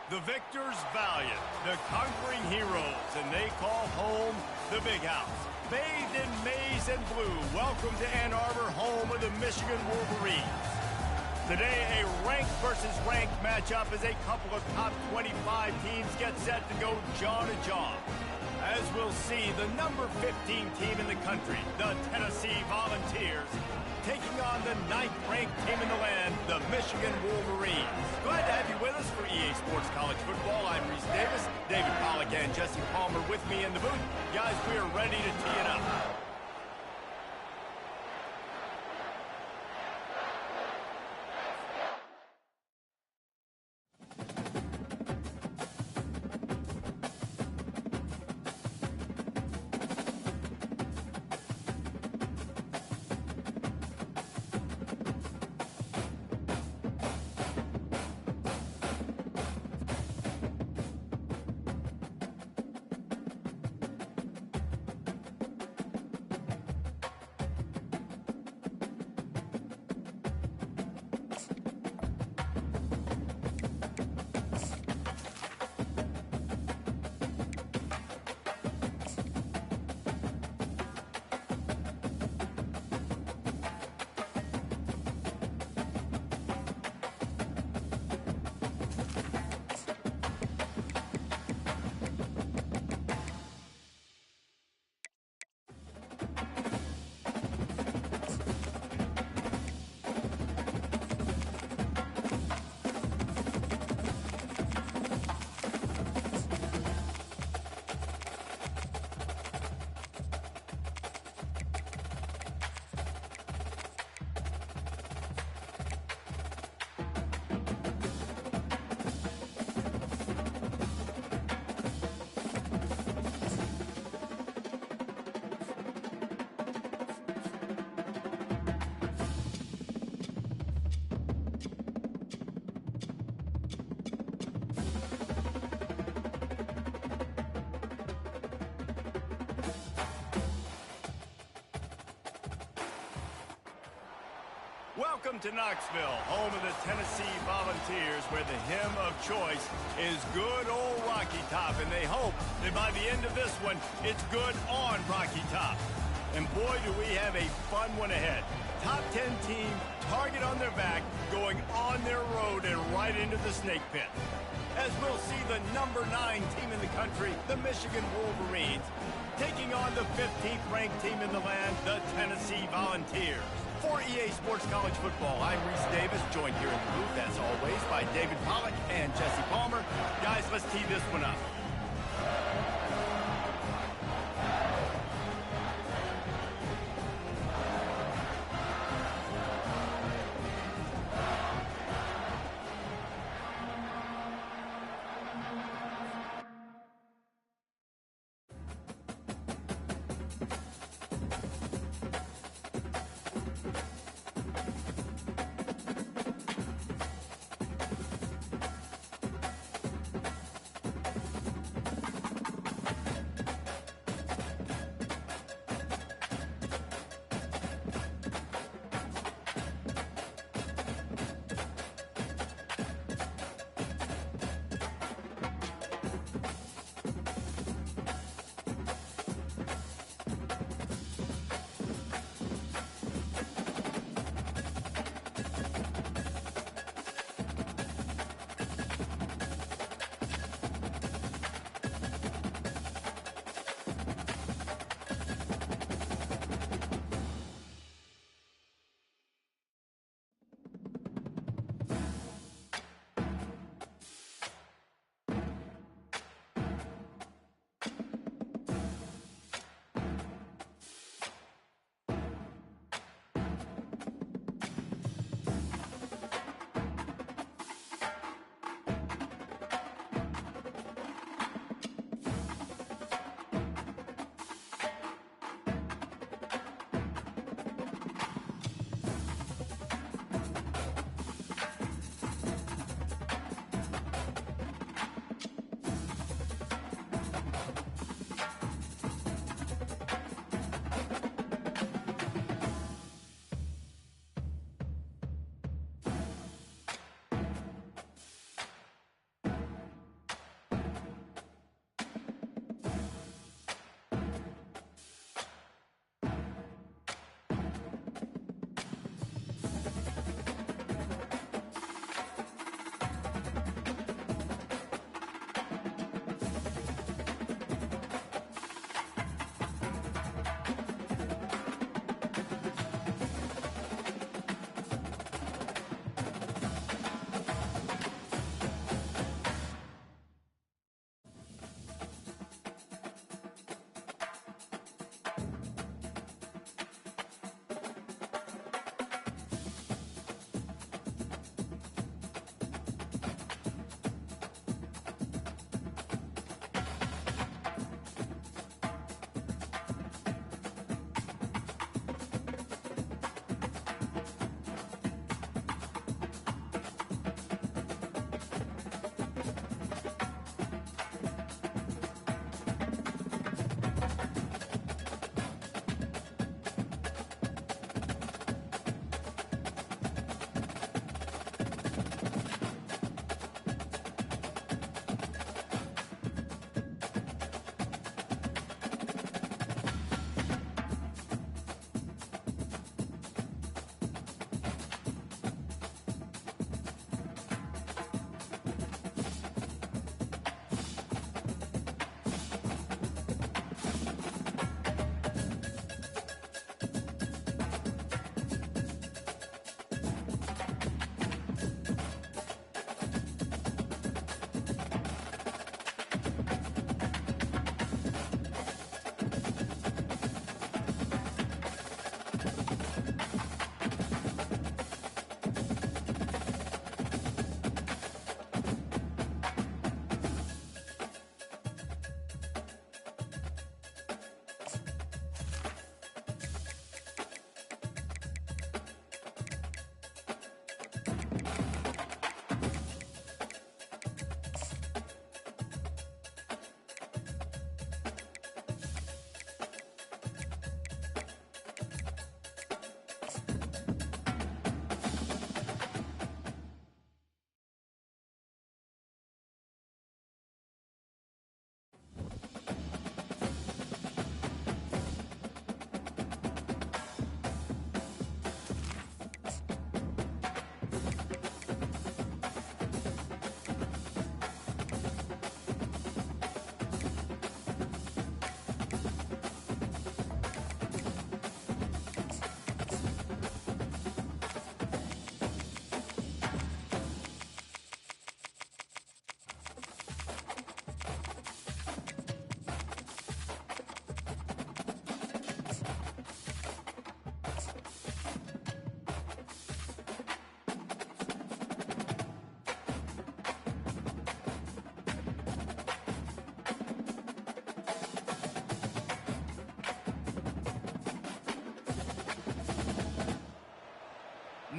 The victors valiant, the conquering heroes, and they call home the Big House. Bathed in maize and blue, welcome to Ann Arbor, home of the Michigan Wolverines. Today, a ranked versus ranked matchup as a couple of top 25 teams get set to go jaw to jaw. As we'll see, the number 15 team in the country, the Tennessee Volunteers, taking on the 9th-ranked team in the land, the Michigan Wolverines. Glad to have you with us for EA Sports College Football. I'm Reese Davis, David Pollack and Jesse Palmer with me in the booth. Guys, we are ready to tee it up. Welcome to Knoxville, home of the Tennessee Volunteers, where the hymn of choice is good old Rocky Top, and they hope that by the end of this one, it's good on Rocky Top. And boy, do we have a fun one ahead. Top 10 team, target on their back, going on their road and right into the snake pit. As we'll see the number 9 team in the country, the Michigan Wolverines, taking on the 15th ranked team in the land, the Tennessee Volunteers. For EA Sports College Football, I'm Reese Davis, joined here in the booth, as always, by David Pollack and Jesse Palmer. Guys, let's tee this one up.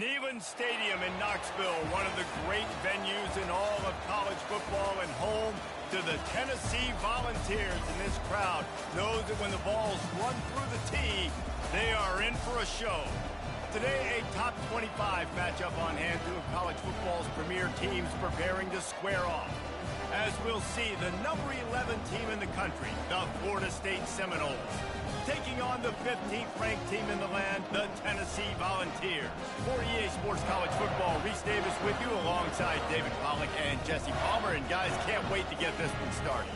Neyland Stadium in Knoxville, one of the great venues in all of college football and home to the Tennessee Volunteers. And this crowd knows that when the balls run through the tee, they are in for a show. Today, a top 25 matchup on hand, two of college football's premier teams preparing to square off. As we'll see, the number 11 team in the country, the Florida State Seminoles, taking on the 15th ranked team in the land, the Tennessee Volunteers. For EA Sports College Football, Reese Davis with you alongside David Pollack and Jesse Palmer. And guys, can't wait to get this one started.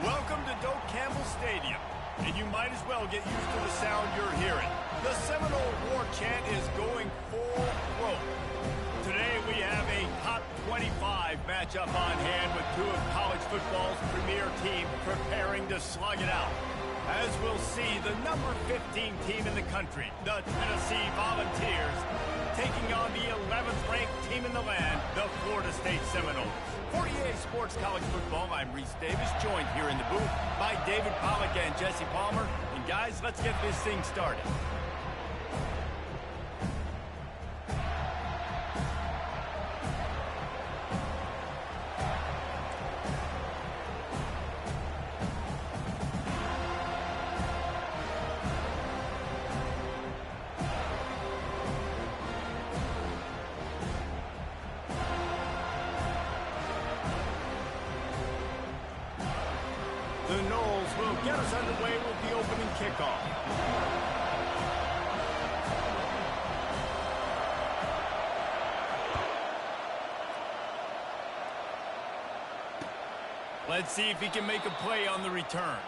Welcome to Doak Campbell Stadium, and you might as well get used to the sound you're hearing. The Seminole War Chant is going full throat. Today we have a top 25 matchup on hand with two of college football's premier teams preparing to slug it out. As we'll see, the number 15 team in the country, the Tennessee Volunteers, taking on the 11th ranked team in the land, the Florida State Seminoles. For EA Sports College Football, I'm Reese Davis, joined here in the booth by David Pollack and Jesse Palmer. And guys, let's get this thing started. The Noles will get us underway with the opening kickoff. Let's see if he can make a play on the return.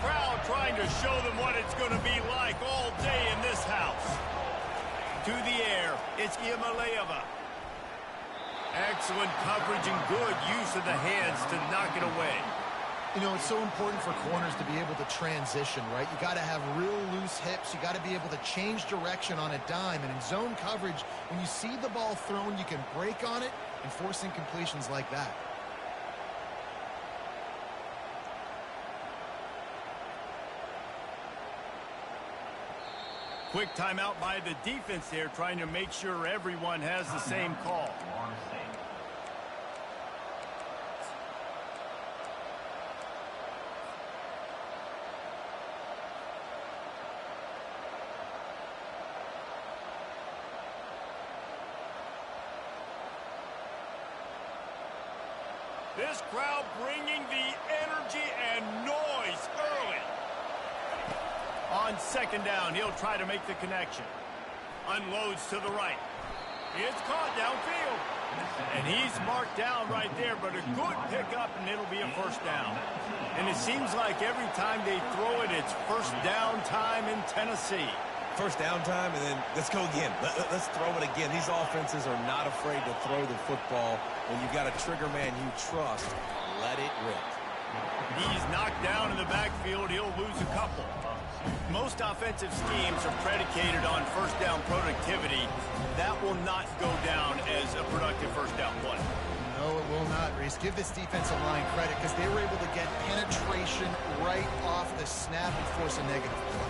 crowd trying to show them what it's going to be like all day in this house. To the air, it's Iamaleava. Excellent coverage and good use of the hands to knock it away. You know, it's so important for corners to be able to transition, right? You got to have real loose hips. You got to be able to change direction on a dime. And in zone coverage, when you see the ball thrown, you can break on it and force incompletions like that. Quick timeout by the defense there, trying to make sure everyone has the same call. This crowd bringing the energy and noise early. On second down, he'll try to make the connection. Unloads to the right. It's caught downfield. And he's marked down right there, but a good pickup, and it'll be a first down. And it seems like every time they throw it, it's first down time in Tennessee. First down time, and then let's go again. Let's throw it again. These offenses are not afraid to throw the football. When you've got a trigger man you trust, let it rip. He's knocked down in the backfield. He'll lose a couple. Most offensive schemes are predicated on first down productivity. That will not go down as a productive first down play. No, it will not, Reese. Give this defensive line credit because they were able to get penetration right off the snap and force a negative play.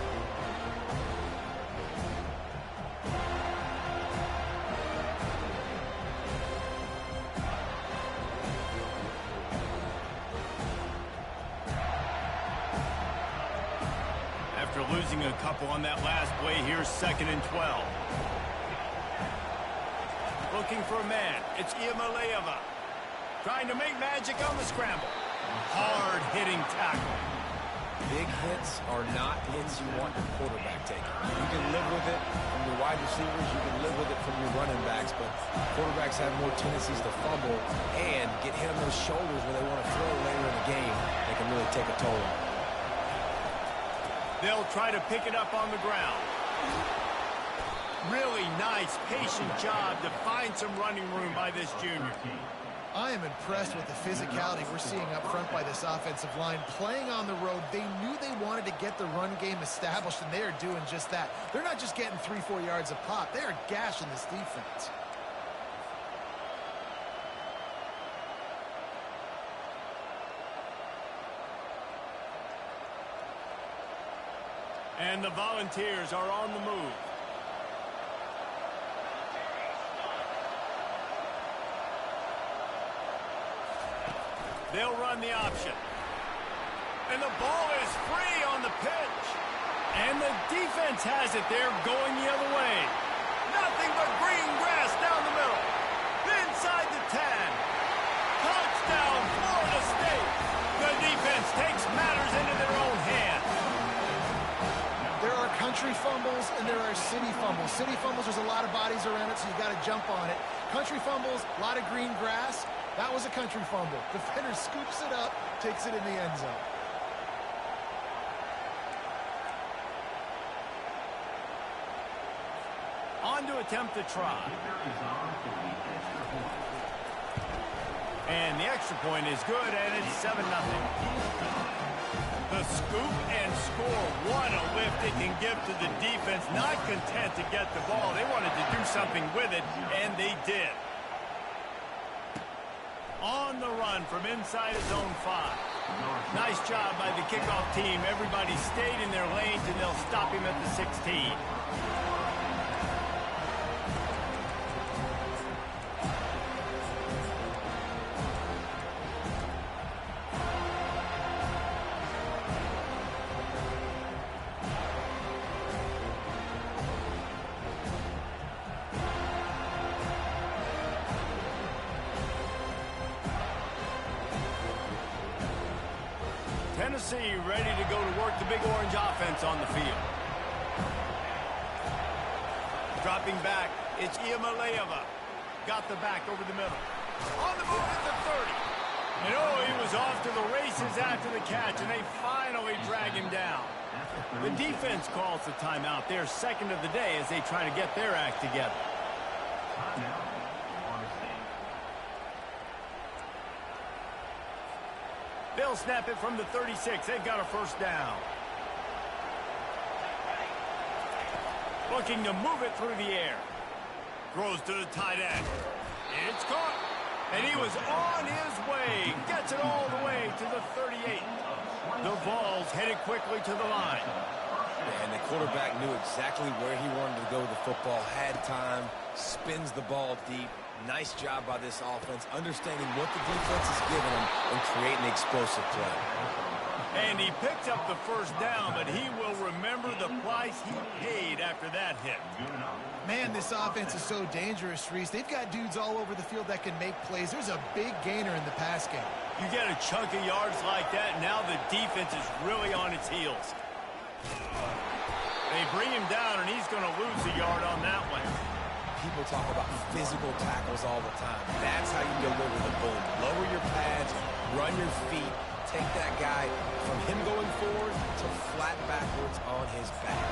Losing a couple on that last play. Here's 2nd and 12. Looking for a man. It's Iamaleava. Trying to make magic on the scramble. Hard-hitting tackle. Big hits are not hits you want your quarterback taking. You can live with it from your wide receivers. You can live with it from your running backs. But quarterbacks have more tendencies to fumble and get hit on those shoulders when they want to throw later in the game. They can really take a toll on them. They'll try to pick it up on the ground. Really nice, patient job to find some running room by this junior. I am impressed with the physicality we're seeing up front by this offensive line. Playing on the road, they knew they wanted to get the run game established, and they are doing just that. They're not just getting 3-4 yards a pop. They are gashing this defense. And the Volunteers are on the move. They'll run the option. And the ball is free on the pitch. And the defense has it there going the other way. Nothing but green grass down the middle. Inside the 10. Touchdown, Florida State. The defense takes matters into their own hands. There are country fumbles and there are city fumbles. City fumbles, there's a lot of bodies around it, so you got to jump on it. Country fumbles, a lot of green grass. That was a country fumble. Defender scoops it up, takes it in the end zone. On to attempt to try. And the extra point is good, and it's 7-0. The scoop and score. What a lift it can give to the defense. Not content to get the ball. They wanted to do something with it, and they did. On the run from inside his own 5. Nice job by the kickoff team. Everybody stayed in their lanes, and they'll stop him at the 16. Tennessee ready to go to work the Big Orange offense on the field. Dropping back, it's Iamaleava. Got the back over the middle. On the move at the 30. And oh, he was goes off to the races after the catch, and they finally drag him down. The defense calls the timeout. They're second of the day as they try to get their act together. They'll snap it from the 36. They've got a first down. Looking to move it through the air. Throws to the tight end. It's caught. And he was on his way. Gets it all the way to the 38. The ball's headed quickly to the line. And the quarterback knew exactly where he wanted to go with the football. Had time. Spins the ball deep. Nice job by this offense, understanding what the defense is giving them and creating an explosive play. And he picked up the first down, but he will remember the price he paid after that hit. Man, this offense is so dangerous, Reese. They've got dudes all over the field that can make plays. There's a big gainer in the pass game. You get a chunk of yards like that, now the defense is really on its heels. They bring him down, and he's going to lose a yard on that one. People talk about physical tackles all the time. That's how you deliver the boom. Lower your pads, run your feet, take that guy from him going forward to flat backwards on his back.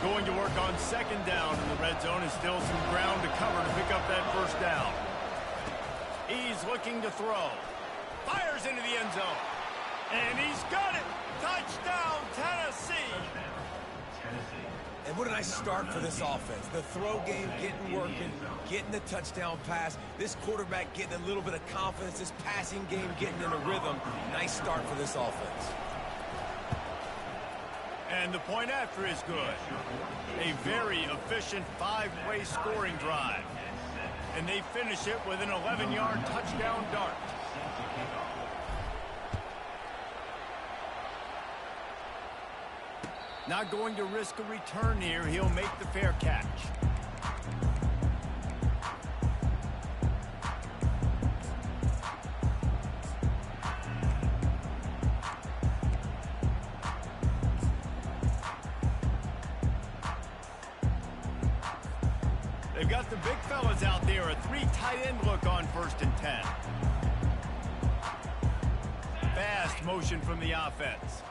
Going to work on second down in the red zone, and still some ground to cover to pick up that first down. He's looking to throw. Fires into the end zone. And he's got it. Touchdown, Tennessee. And what a nice start for this offense. The throw game getting working, getting the touchdown pass. This quarterback getting a little bit of confidence. This passing game getting in a rhythm. Nice start for this offense. And the point after is good. A very efficient five-play scoring drive. And they finish it with an 11-yard touchdown dart. Not going to risk a return here. He'll make the fair catch. They've got the big fellas out there. A three tight end look on 1st and 10. Fast motion from the offense.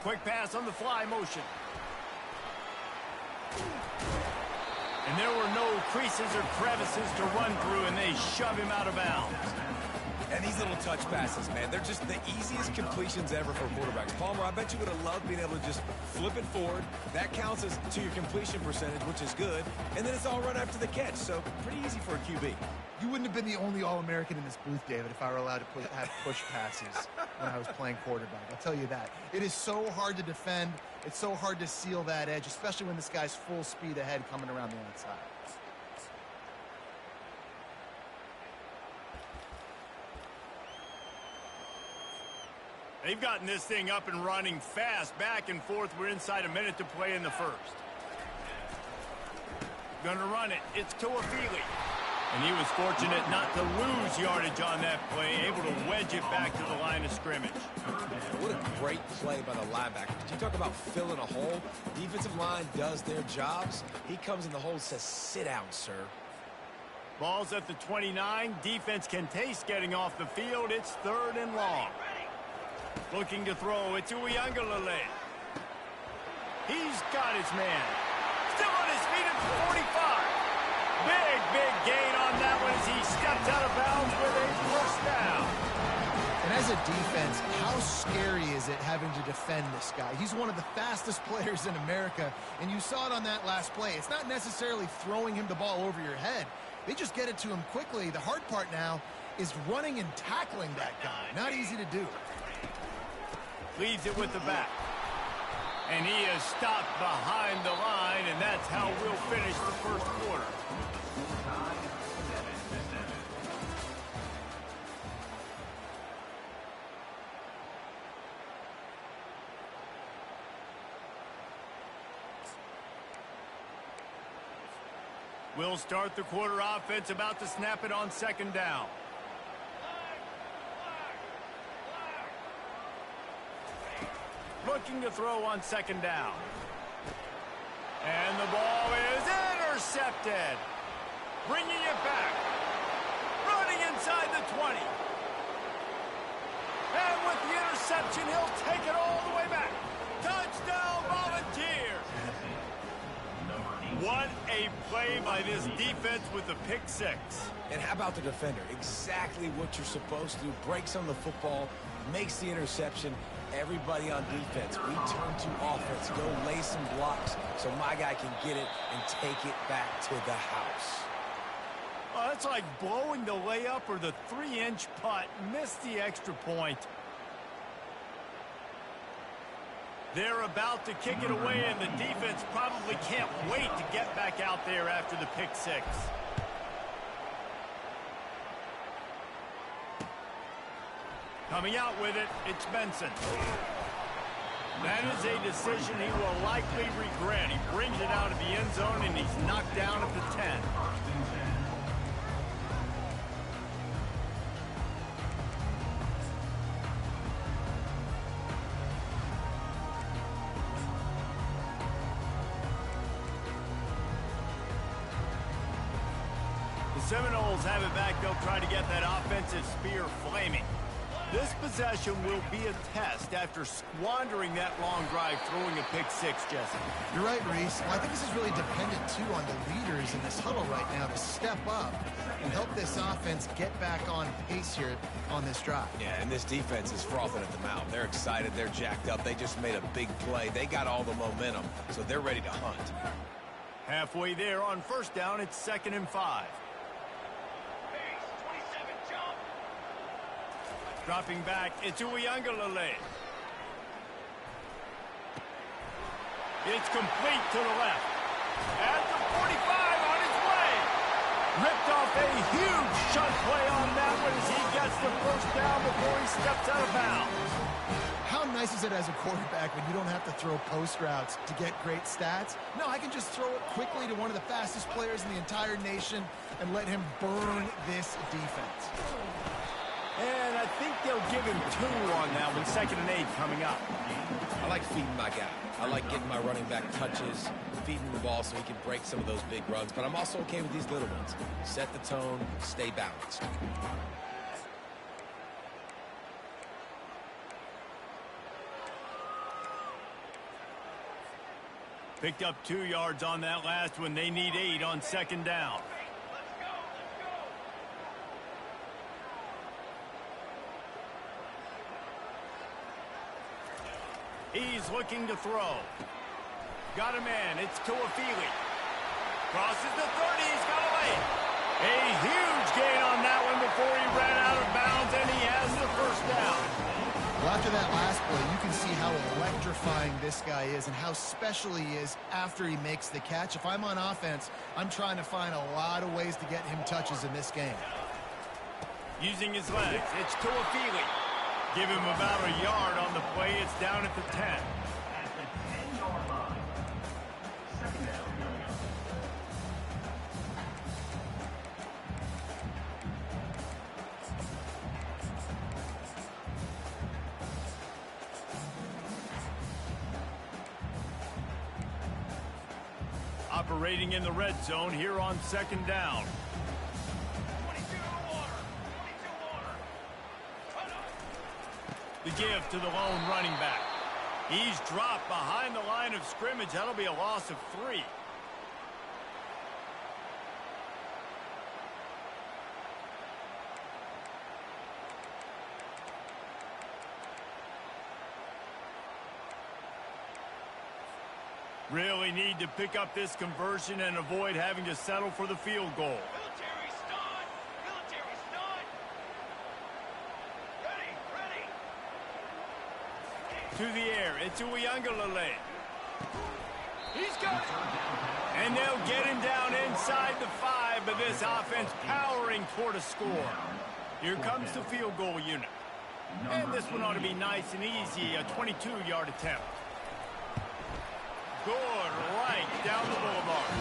Quick pass on the fly motion. And there were no creases or crevices to run through, and they shove him out of bounds. And these little touch passes, man, they're just the easiest completions ever for quarterbacks. Palmer, I bet you would have loved being able to just flip it forward. That counts as to your completion percentage, which is good. And then it's all run after the catch, so pretty easy for a QB. You wouldn't have been the only All-American in this booth, David, if I were allowed to have push passes when I was playing quarterback. I'll tell you that. It is so hard to defend. It's so hard to seal that edge, especially when this guy's full speed ahead coming around the outside. They've gotten this thing up and running fast, back and forth. We're inside a minute to play in the first. Gonna run it. It's Tuafili. And he was fortunate not to lose yardage on that play, able to wedge it back to the line of scrimmage. What a great play by the linebacker. You talk about filling a hole. Defensive line does their jobs. He comes in the hole and says, sit down, sir. Ball's at the 29. Defense can taste getting off the field. It's 3rd and long. Looking to throw. It's Uiagalelei. He's got his man. Still on his feet at the 45. Big gain on that one as he stepped out of bounds with a first down. And as a defense, how scary is it having to defend this guy? He's one of the fastest players in America, and you saw it on that last play. It's not necessarily throwing him the ball over your head. They just get it to him quickly. The hard part now is running and tackling that guy. Not easy to do. Leads it with the back. And he is stopped behind the line, and that's how we'll finish the first quarter. We'll start the quarter offense, about to snap it on second down. Looking to throw on second down. And the ball is intercepted. bringing it back. Running inside the 20. And with the interception, he'll take it all the way back. Touchdown, Volunteers! What a play by this defense with the pick six. And how about the defender? Exactly what you're supposed to do. Breaks on the football, makes the interception. Everybody on defense, we turn to offense. Go lay some blocks so my guy can get it and take it back to the house. Oh, that's like blowing the layup or the 3-inch putt. Missed the extra point. They're about to kick it away, and the defense probably can't wait to get back out there after the pick six. Coming out with it, it's Benson. That is a decision he will likely regret. He brings it out of the end zone, and he's knocked down at the 10. Seminoles have it back. They'll try to get that offensive spear flaming. This possession will be a test after squandering that long drive, throwing a pick six, Jesse. You're right, Reese. Well, I think this is really dependent, too, on the leaders in this huddle right now to step up and help this offense get back on pace here on this drive. Yeah, and this defense is frothing at the mouth. They're excited. They're jacked up. They just made a big play. They got all the momentum, so they're ready to hunt. Halfway there on first down, it's 2nd and 5. Dropping back, it's Uiagalelei. It's complete to the left. At the 45 on his way. Ripped off a huge shunt play on that one as he gets the first down before he steps out of bounds. How nice is it as a quarterback when you don't have to throw post routes to get great stats? No, I can just throw it quickly to one of the fastest players in the entire nation and let him burn this defense. And I think they'll give him 2 on that one. 2nd and 8 coming up. I like feeding my guy. I like getting my running back touches, feeding the ball so he can break some of those big runs. But I'm also okay with these little ones. Set the tone, stay balanced. Picked up 2 yards on that last one. They need 8 on 2nd down. He's looking to throw. Got a man. It's Tuafili. Crosses the 30. He's got a lane. A huge gain on that one before he ran out of bounds, and he has the first down. Well, after that last play, you can see how electrifying this guy is and how special he is after he makes the catch. If I'm on offense, I'm trying to find a lot of ways to get him touches in this game. Using his legs, it's Tuafili. Give him about a yard on the play. It's down at the 10. Operating in the red zone here on 2nd down. The give to the lone running back. He's dropped behind the line of scrimmage. That'll be a loss of 3. Really need to pick up this conversion and avoid having to settle for the field goal. To the air, it's Uiagalelei. He's got it. And they'll get him down inside the 5, but this offense powering toward a score. Here comes the field goal unit. And this one ought to be nice and easy, a 22-yard attempt. Good, right down the boulevard.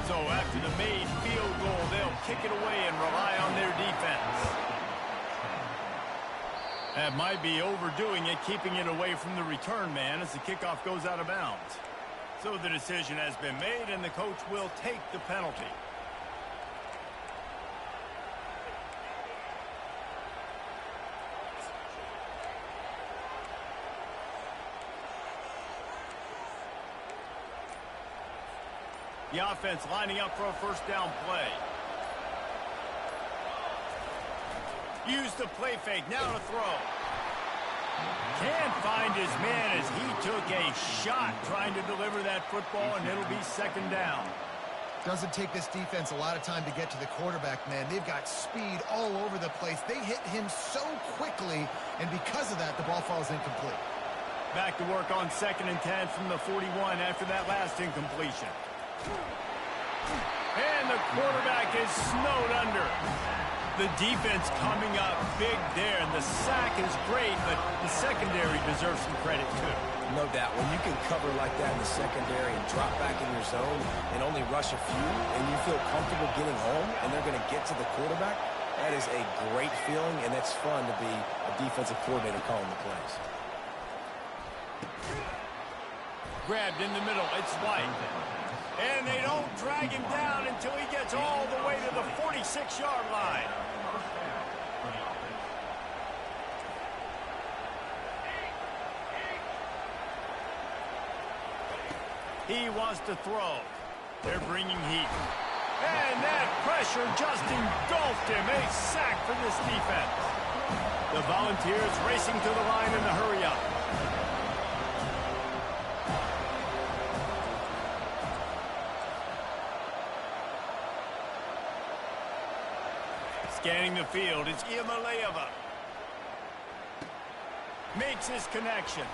So after the made field goal, they'll kick it away and rely on their defense. That might be overdoing it, keeping it away from the return man as the kickoff goes out of bounds. So the decision has been made, and the coach will take the penalty. The offense lining up for a first down play. Use the play fake, now to throw. Can't find his man as he took a shot trying to deliver that football, and it'll be second down. Doesn't take this defense a lot of time to get to the quarterback, man. They've got speed all over the place. They hit him so quickly, and because of that, the ball falls incomplete. Back to work on 2nd and 10 from the 41 after that last incompletion. And the quarterback is snowed under. The defense coming up big there, and the sack is great, but the secondary deserves some credit too. No doubt. When you can cover like that in the secondary and drop back in your zone and only rush a few, and you feel comfortable getting home, and they're going to get to the quarterback, that is a great feeling, and it's fun to be a defensive coordinator calling the plays. Grabbed in the middle. It's White. And they don't drag him down until he gets all the way to the 46-yard line. He wants to throw. They're bringing heat. And that pressure just engulfed him. A sack for this defense. The Volunteers racing to the line in the hurry-up. Scanning the field, it's Iamaleava. Makes his connection.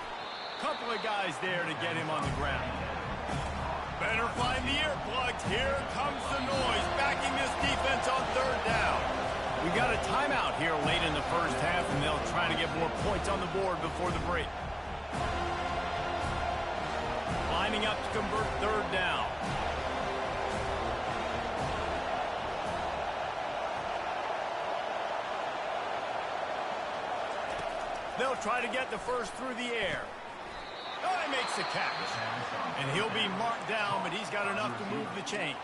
Couple of guys there to get him on the ground. Better find the earplugs. Here comes the noise, backing this defense on 3rd down. We got a timeout here late in the first half, and they'll try to get more points on the board before the break. Lining up to convert 3rd down. They'll try to get the first through the air. Oh, he makes the catch. And he'll be marked down, but he's got enough to move the chains.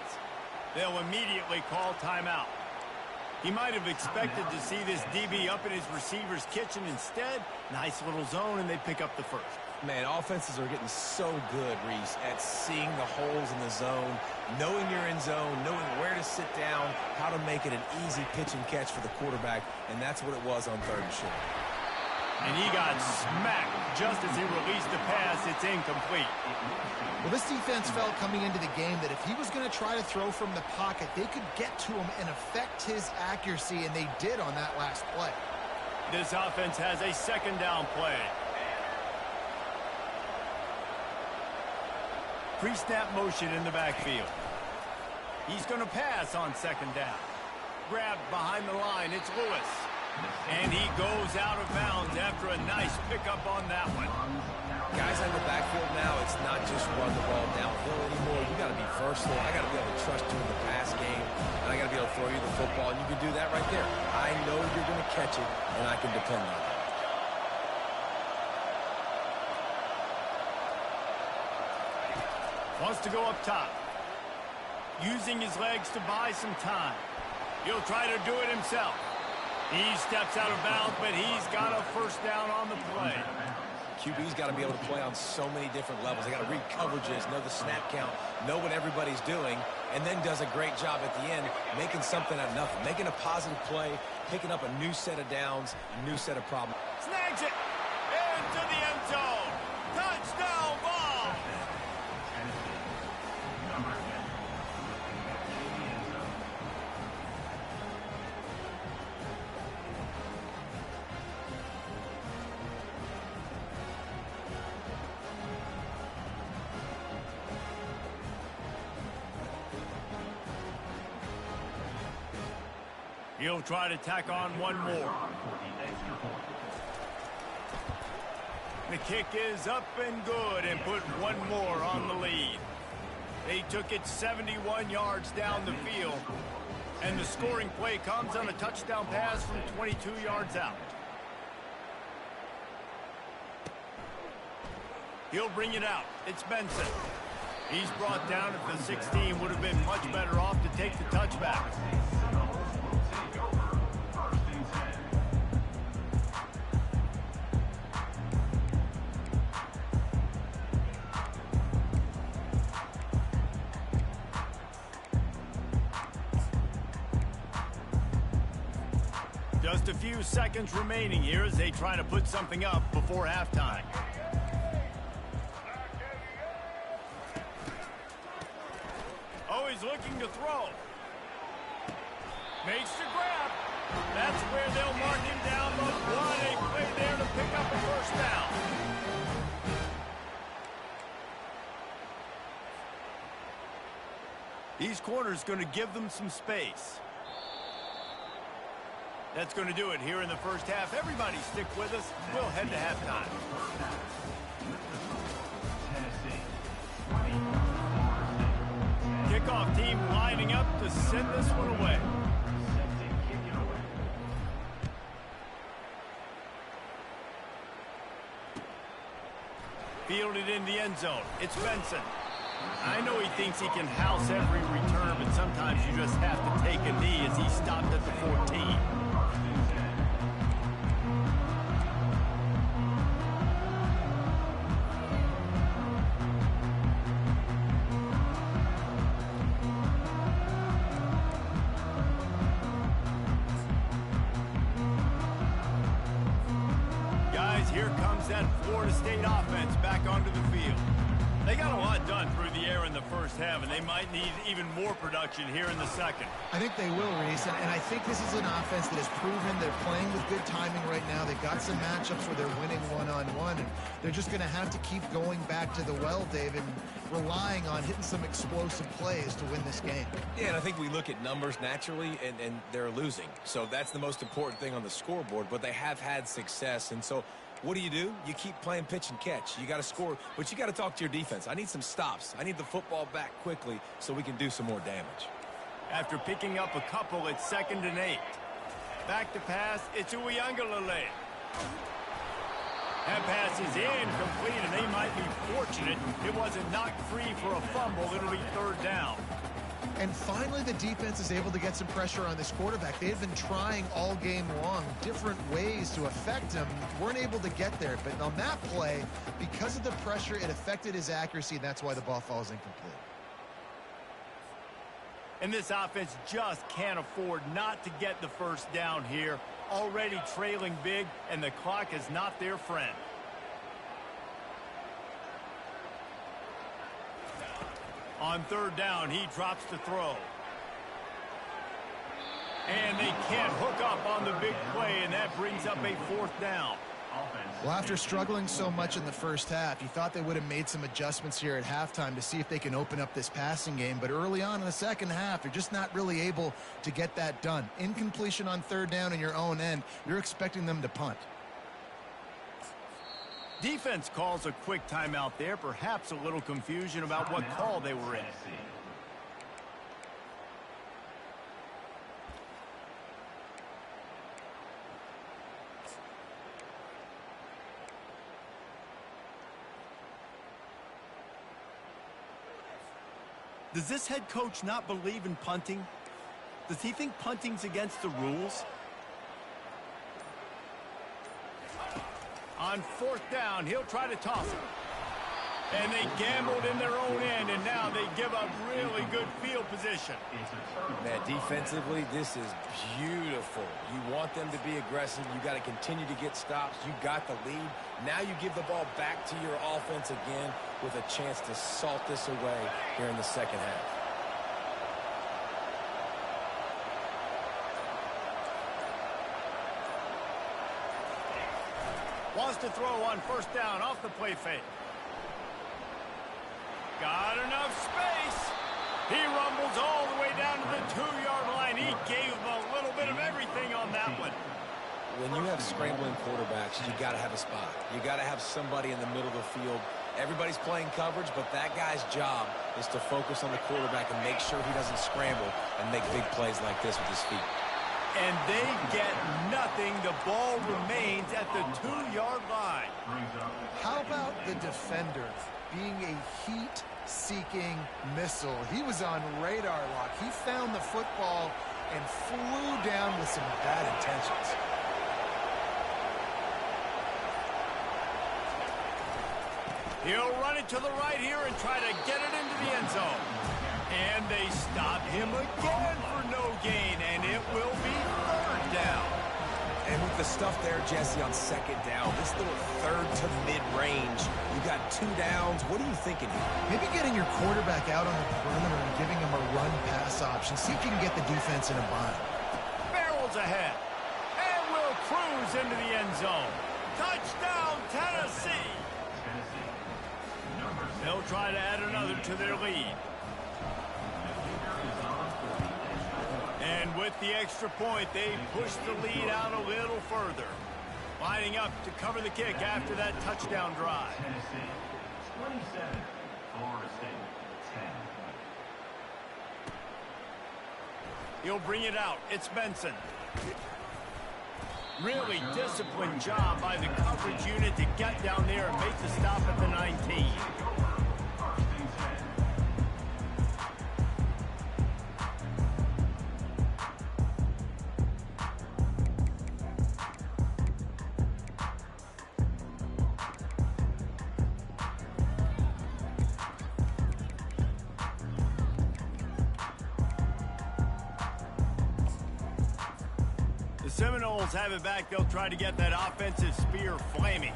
They'll immediately call timeout. He might have expected to see this DB up in his receiver's kitchen. Instead, nice little zone, and they pick up the first. Man, offenses are getting so good, Reese, at seeing the holes in the zone, knowing you're in zone, knowing where to sit down, how to make it an easy pitch and catch for the quarterback, and that's what it was on 3rd and short. And he got smacked just as he released the pass. It's incomplete. Well, this defense felt coming into the game that if he was going to try to throw from the pocket, they could get to him and affect his accuracy, and they did on that last play. This offense has a 2nd down play. Pre-snap motion in the backfield. He's going to pass on 2nd down. Grabbed behind the line. It's Lewis. And he goes out of bounds after a nice pickup on that one. Guys in the backfield now, it's not just run the ball downhill anymore. You got to be versatile. I got to be able to trust you in the pass game, and I got to be able to throw you the football, and you can do that right there. I know you're going to catch it, and I can depend on it. Wants to go up top. Using his legs to buy some time. He'll try to do it himself. He steps out of bounds, but he's got a first down on the play. QB's got to be able to play on so many different levels. They got to read coverages, know the snap count, know what everybody's doing, and then does a great job at the end making something out of nothing, making a positive play, picking up a new set of downs, a new set of problems. Snags it into the end zone. Touchdown ball. He'll try to tack on one more. The kick is up and good and put one more on the lead. They took it 71 yards down the field, and the scoring play comes on a touchdown pass from 22 yards out. He'll bring it out. It's Benson. He's brought down at the 16. Would have been much better off to take the touchback. Just a few seconds remaining here as they try to put something up before halftime. Oh, he's looking to throw. Makes the grab. That's where they'll mark him down, but what a play there to pick up a first down. These corners going to give them some space. That's going to do it here in the first half. Everybody stick with us. We'll head to halftime. Kickoff team lining up to send this one away. Fielded in the end zone. It's Benson. I know he thinks he can house every return, but sometimes you just have to take a knee as he stopped at the 14. Here comes that Florida State offense back onto the field. They got a lot done through the air in the first half, and they might need even more production here in the second. I think they will, Reese, and I think this is an offense that has proven they're playing with good timing right now. They've got some matchups where they're winning one-on-one, and they're just going to have to keep going back to the well, David, and relying on hitting some explosive plays to win this game. Yeah, and I think we look at numbers naturally, and they're losing. So that's the most important thing on the scoreboard, but they have had success, and so what do? You keep playing pitch and catch. You got to score, but you got to talk to your defense. I need some stops. I need the football back quickly so we can do some more damage. After picking up a couple, it's 2nd and 8. Back to pass, it's Uiagalelei. That pass is incomplete, and they might be fortunate it wasn't knocked free for a fumble. It'll be 3rd down. And finally, the defense is able to get some pressure on this quarterback. They've been trying all game long different ways to affect him. Weren't able to get there. But on that play, because of the pressure, it affected his accuracy, and that's why the ball falls incomplete. And this offense just can't afford not to get the first down here. Already trailing big, and the clock is not their friend. On 3rd down, he drops to throw. And they can't hook up on the big play, and that brings up a 4th down. Well, after struggling so much in the first half, you thought they would have made some adjustments here at halftime to see if they can open up this passing game. But early on in the second half, they're just not really able to get that done. Incompletion on 3rd down in your own end, you're expecting them to punt. Defense calls a quick timeout there, perhaps a little confusion about what call they were in. Does this head coach not believe in punting? Does he think punting's against the rules? On 4th down, he'll try to toss it. And they gambled in their own end, and now they give up really good field position. Man, defensively, this is beautiful. You want them to be aggressive. You got to continue to get stops. You got the lead. Now you give the ball back to your offense again with a chance to salt this away here in the second half. Wants to throw on 1st down off the play fake. Got enough space. He rumbles all the way down to the 2-yard line. He gave a little bit of everything on that one. When you have scrambling quarterbacks, you got to have a spot. You got to have somebody in the middle of the field. Everybody's playing coverage, but that guy's job is to focus on the quarterback and make sure he doesn't scramble and make big plays like this with his feet. And they get nothing. The ball remains at the 2-yard line. How about the defender being a heat-seeking missile. He was on radar lock. He found the football and flew down with some bad intentions. He'll run it to the right here and try to get it into the end zone. And they stop him again for no gain, and it will be third down. And with the stuff there, Jesse, on second down, this little third to mid-range, you got 2 downs. What are you thinking here? Maybe getting your quarterback out on the perimeter and giving him a run-pass option. See if you can get the defense in a bind. Barrels ahead. And will cruise into the end zone. Touchdown, Tennessee. They'll try to add another to their lead. And with the extra point, they push the lead out a little further. Lining up to cover the kick after that touchdown drive. Tennessee, 27, Florida State, 10. He'll bring it out. It's Benson. Really disciplined job by the coverage unit to get down there and make the stop at the 19. Seminoles have it back. They'll try to get that offensive spear flaming.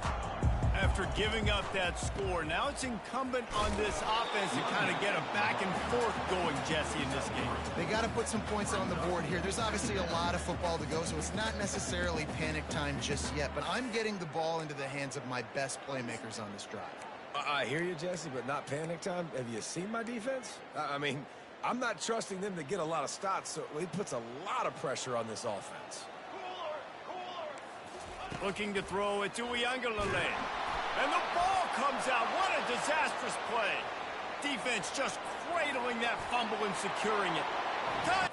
After giving up that score, now it's incumbent on this offense to kind of get a back and forth going, Jesse, in this game. They got to put some points on the board here. There's obviously a lot of football to go, so it's not necessarily panic time just yet, but I'm getting the ball into the hands of my best playmakers on this drive. I hear you, Jesse, but not panic time. Have you seen my defense? I mean, I'm not trusting them to get a lot of stops, so it puts a lot of pressure on this offense. Looking to throw it to Uiagalelei. And the ball comes out. What a disastrous play. Defense just cradling that fumble and securing it. Touch!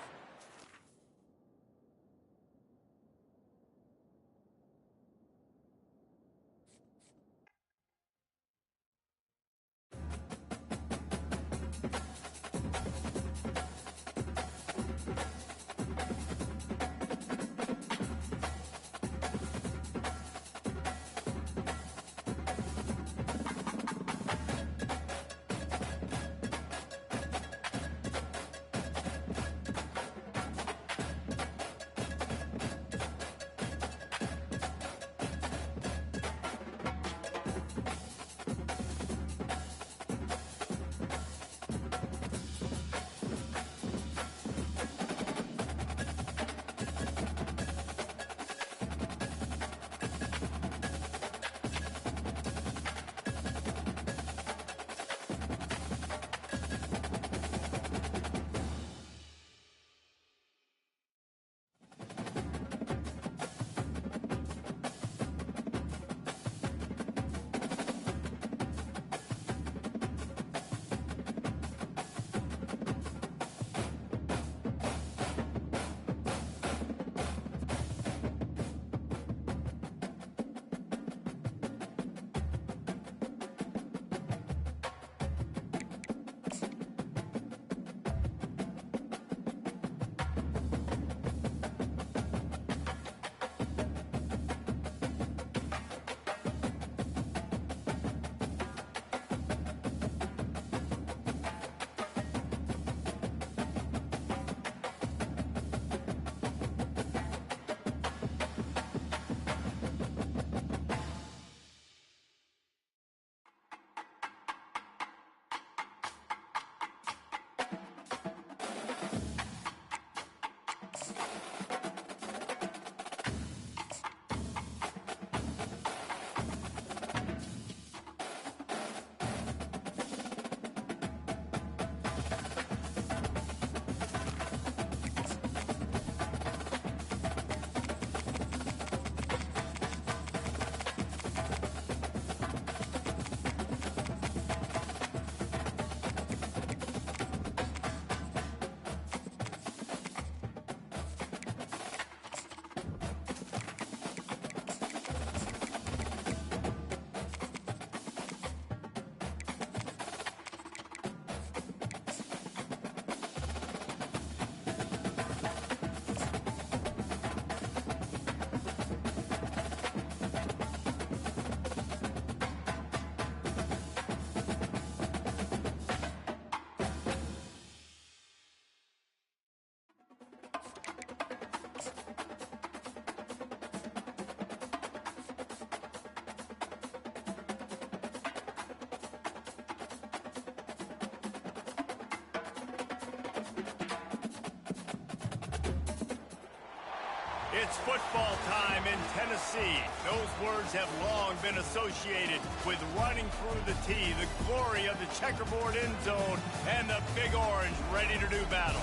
It's football time in Tennessee. Those words have long been associated with running through the tee, the glory of the checkerboard end zone, and the Big Orange ready to do battle.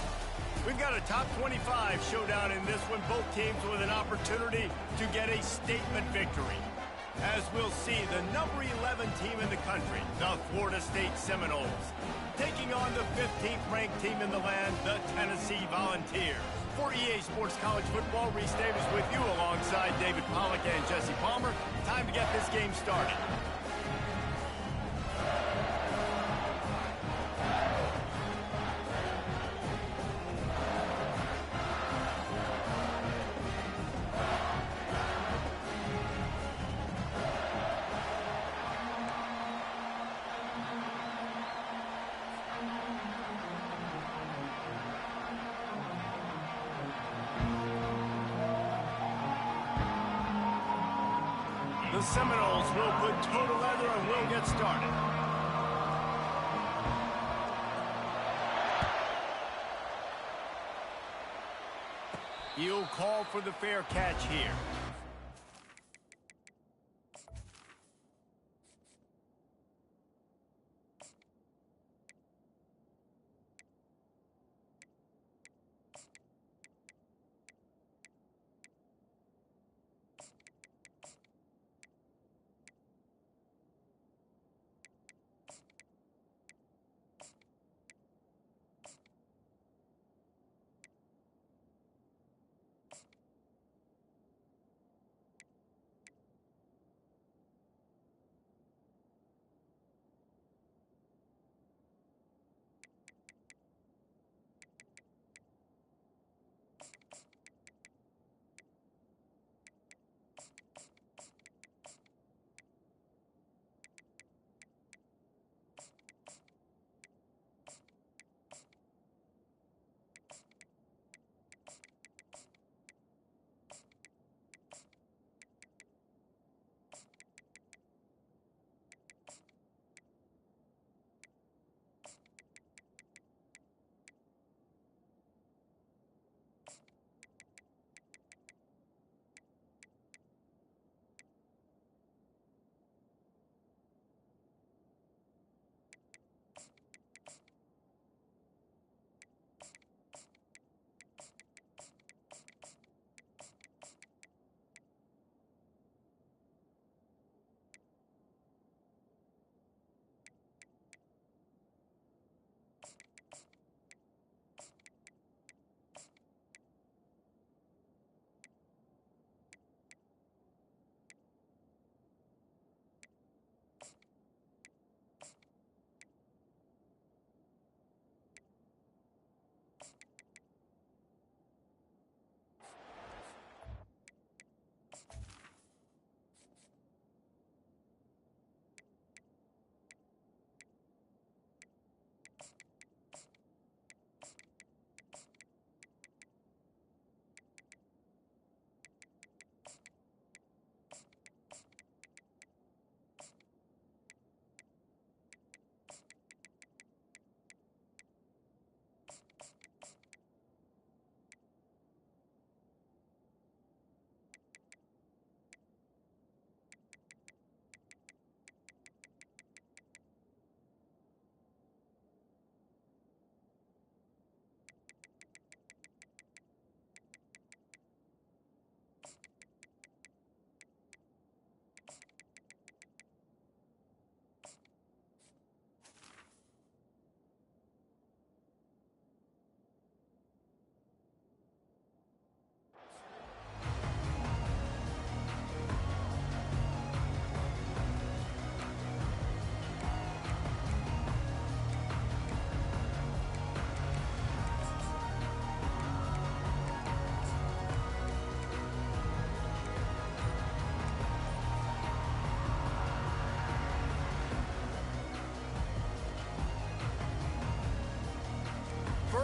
We've got a top 25 showdown in this one, both teams with an opportunity to get a statement victory. As we'll see, the number 11 team in the country, the Florida State Seminoles, taking on the 15th ranked team in the land, the Tennessee Volunteers. For EA Sports College Football, Reese Davis with you alongside David Pollack and Jesse Palmer. Time to get this game started. The Seminoles will put toe to leather and will get started. He'll call for the fair catch here.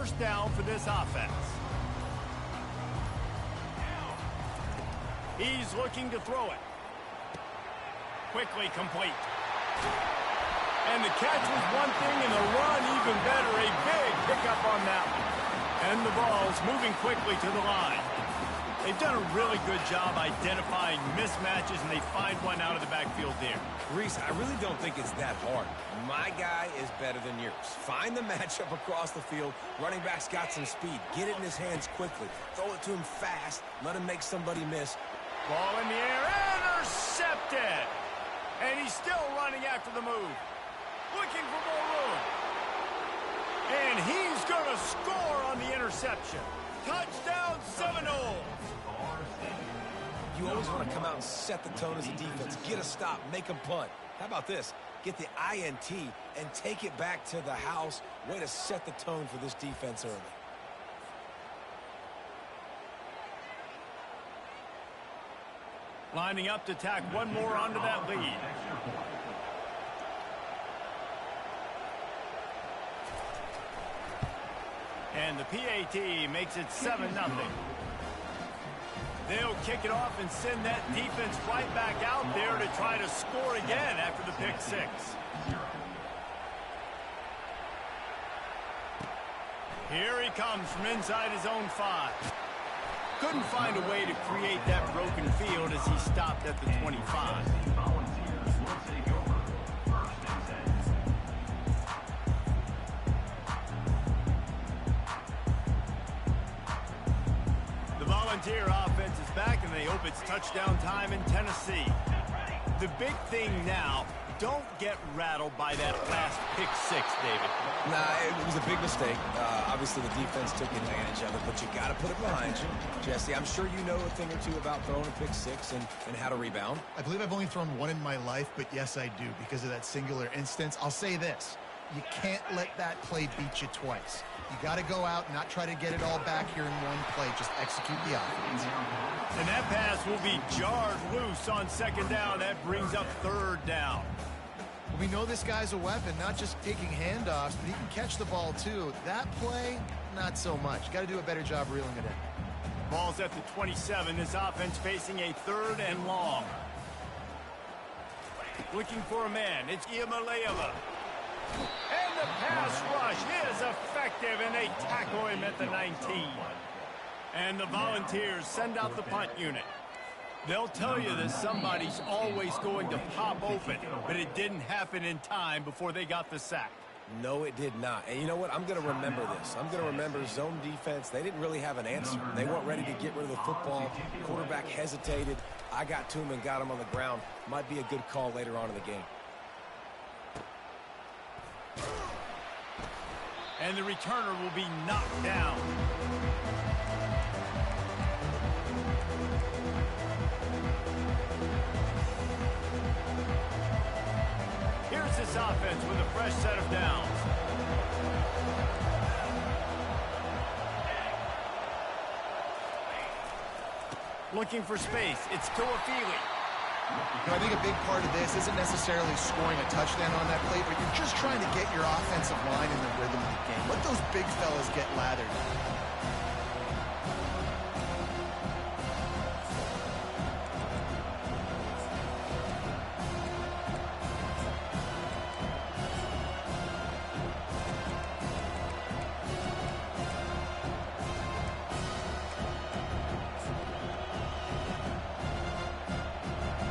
First down for this offense. He's looking to throw it. Quickly complete. And the catch was one thing, and the run even better. A big pickup on that one. And the ball's moving quickly to the line. They've done a really good job identifying mismatches, and they find one out of the backfield there. Reese, I really don't think it's that hard. My guy is better than yours. Find the matchup across the field. Running back's got some speed. Get it in his hands quickly. Throw it to him fast. Let him make somebody miss. Ball in the air, intercepted! And he's still running after the move. Looking for more room. And he's going to score on the interception. Touchdown, Seminoles! You always want to come out and set the tone as a defense. Get a stop, make them punt. How about this? Get the INT and take it back to the house. Way to set the tone for this defense early. Lining up to tack one more onto that lead. And the PAT makes it 7-0. They'll kick it off and send that defense right back out there to try to score again after the pick six. Here he comes from inside his own 5. Couldn't find a way to create that broken field as he stopped at the 25. The Volunteer offense is back, and they hope it's touchdown time in Tennessee. The big thing now, don't get rattled by that last pick six, David. Nah, it was a big mistake. Obviously, the defense took advantage of it, but you got to put it behind you. Jesse, I'm sure you know a thing or two about throwing a pick six and how to rebound. I believe I've only thrown one in my life, but yes, I do, because of that singular instance. I'll say this. You can't let that play beat you twice. You got to go out and not try to get it all back here in one play. Just execute the offense. And that pass will be jarred loose on second down. That brings up third down. We know this guy's a weapon, not just taking handoffs, but he can catch the ball too. That play, not so much. Got to do a better job reeling it in. Ball's at the 27. This offense facing a 3rd and long. Looking for a man. It's Iamaleava. And the pass rush is effective, and they tackle him at the 19. And the Volunteers send out the punt unit. They'll tell you that somebody's always going to pop open, but it didn't happen in time before they got the sack. No, it did not. And you know what? I'm going to remember this. I'm going to remember zone defense. They didn't really have an answer. They weren't ready to get rid of the football. Quarterback hesitated. I got to him and got him on the ground. Might be a good call later on in the game. And the returner will be knocked down. Here's this offense with a fresh set of downs. Looking for space. It's Toafili. I think a big part of this isn't necessarily scoring a touchdown on that play, but you're just trying to get your offensive line in the rhythm of the game. Let those big fellas get lathered.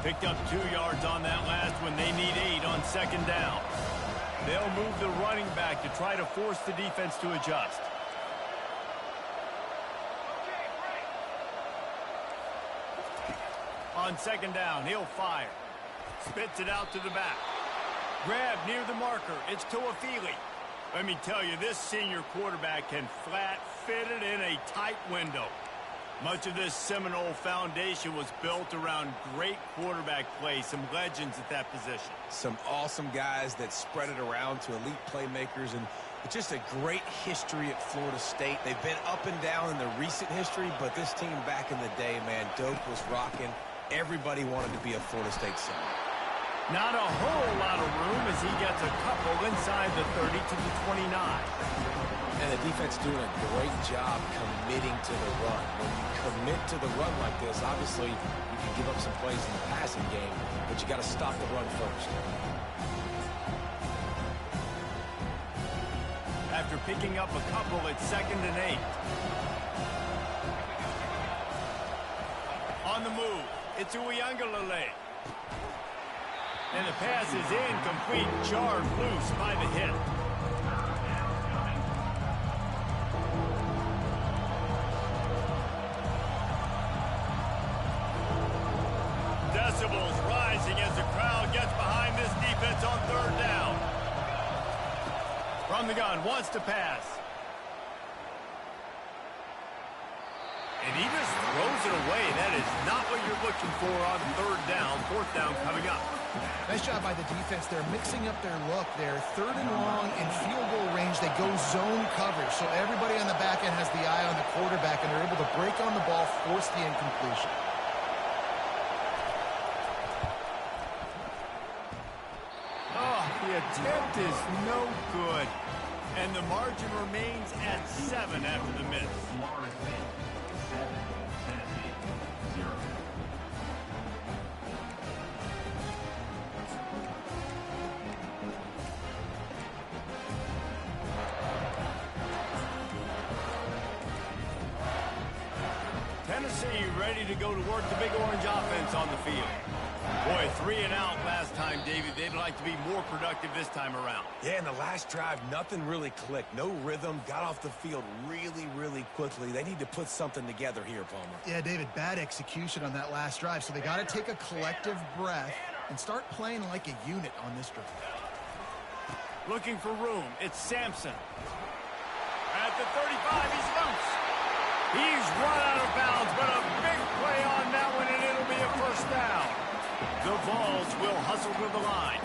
Picked up 2 yards on that last one. They need 8 on second down. They'll move the running back to try to force the defense to adjust. On second down, he'll fire. Spits it out to the back. Grab near the marker. It's Toafili. Let me tell you, this senior quarterback can flat fit it in a tight window. Much of this Seminole foundation was built around great quarterback play, some legends at that position. Some awesome guys that spread it around to elite playmakers, and just a great history at Florida State. They've been up and down in the recent history, but this team back in the day, man, Doak was rocking. Everybody wanted to be a Florida State Seminole. Not a whole lot of room as he gets a couple inside the 30 to the 29. And the defense doing a great job committing to the run. When you commit to the run like this, obviously you can give up some plays in the passing game, but you got to stop the run first. After picking up a couple, it's 2nd and 8. On the move, it's Uiagalelei. And the pass is incomplete, jarred loose by the hit. Decibels rising as the crowd gets behind this defense on third down. From the gun, wants to pass. And he just throws it away. That is not what you're looking for on third down. Fourth down coming up. Nice job by the defense. They're mixing up their look. They're third and long in field goal range. They go zone coverage. So everybody on the back end has the eye on the quarterback, and they're able to break on the ball, force the incompletion. Oh, the attempt is no good. And the margin remains at 7 after the miss. Florida State, 7. Tennessee, 0. Tennessee ready to go to work the Big Orange offense on the field. Boy, 3 and out last time, David. They'd like to be more productive this time around. Yeah, in the last drive, nothing really clicked. No rhythm, got off the field really quickly. They need to put something together here, Palmer. Yeah, David, bad execution on that last drive. So they got to take a collective breath and start playing like a unit on this drive. Looking for room. It's Sampson. At the 35, he's loose. He's run out of bounds, but a big play on that one, and it'll be a first down. The Vols will hustle to the line.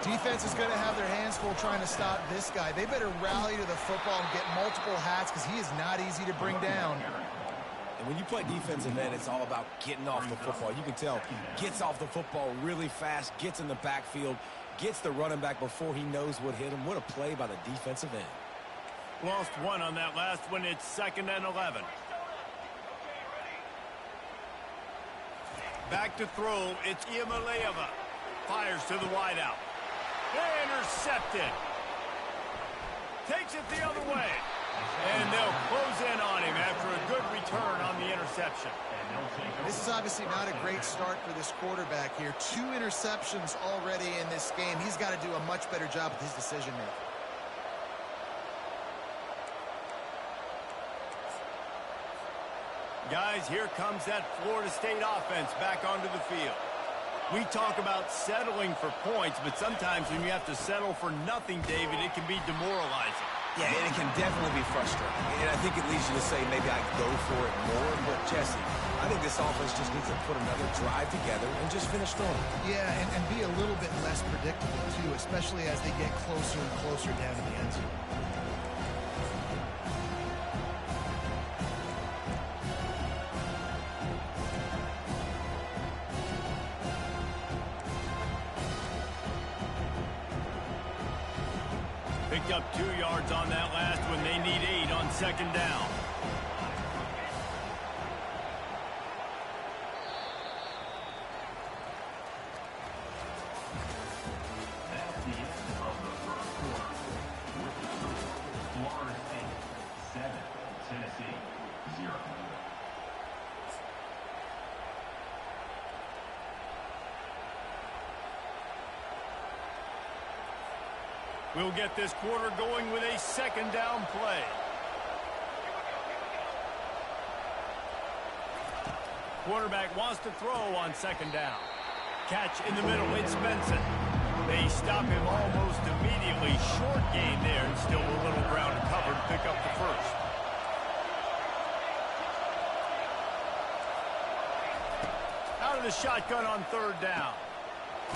Defense is going to have their hands full trying to stop this guy. They better rally to the football and get multiple hats because he is not easy to bring down. And when you play defensive end, it's all about getting off the football. You can tell, gets off the football really fast, gets in the backfield, gets the running back before he knows what hit him. What a play by the defensive end. Lost 1 on that last one. It's 2nd and 11. Back to throw. It's Iamaleava. Fires to the wideout. Intercepted. Takes it the other way. And they'll close in on him after a good return on the interception. This is obviously not a great start for this quarterback here. 2 interceptions already in this game. He's got to do a much better job with his decision-making. Guys, here comes that Florida State offense back onto the field. We talk about settling for points, but sometimes when you have to settle for nothing, David, it can be demoralizing. Yeah, and it can definitely be frustrating. And I think it leads you to say maybe I go for it more. But, Jesse, I think this offense just needs to put another drive together and just finish strong. Yeah, and be a little bit less predictable, too, especially as they get closer and closer down to the end zone. Picked up 2 yards on that last one. They need 8 on 2nd down. That's the end of the first quarter. With the score, Florida State, 7. Tennessee, 0. We'll get this quarter going with a 2nd down play. Quarterback wants to throw on 2nd down. Catch in the middle, it's Benson. They stop him almost immediately. Short gain there, and still a little ground to cover to pick up the first. Out of the shotgun on 3rd down.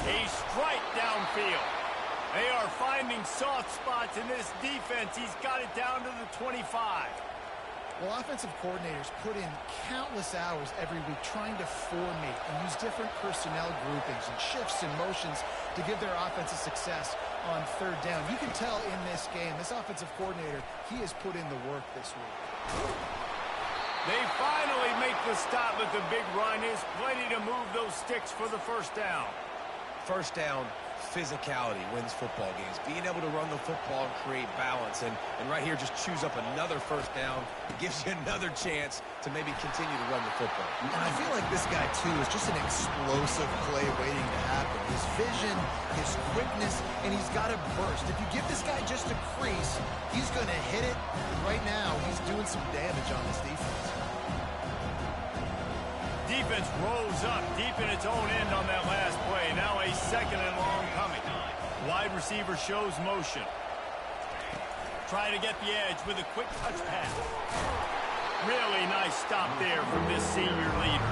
A strike downfield. They are finding soft spots in this defense. He's got it down to the 25. Well, offensive coordinators put in countless hours every week trying to formate and use different personnel groupings and shifts and motions to give their offense a success on 3rd down. You can tell in this game, this offensive coordinator, he has put in the work this week. They finally make the stop, but the big run is plenty to move those sticks for the first down. First down, physicality wins football games. Being able to run the football and create balance. And right here, just choose up another first down. Gives you another chance to maybe continue to run the football. And I feel like this guy, too, is just an explosive play waiting to happen. His vision, his quickness, and he's got a burst. If you give this guy just a crease, he's going to hit it. Right now, he's doing some damage on this defense. Defense rolls up deep in its own end on that last play. Now a second and long coming. Wide receiver shows motion. Trying to get the edge with a quick touch pass. Really nice stop there from this senior leader.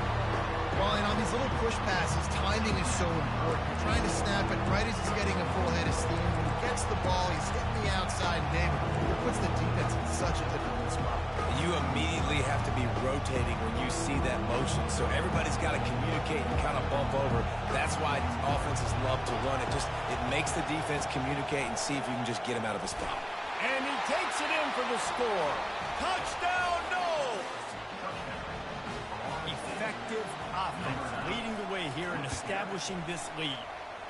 Well, and on these little push passes, timing is so important. You're trying to snap it right as he's getting a full head of steam. When he gets the ball, he's hitting the outside, and David, it puts the defense in such a difficult spot. You immediately have to be rotating when you see that motion, so everybody's got to communicate and kind of bump over. That's why offenses love to run it. It makes the defense communicate and see if you can just get him out of his spot. And he takes it in for the score. Touchdown, Noles! Effective offense leading the way here and establishing this lead.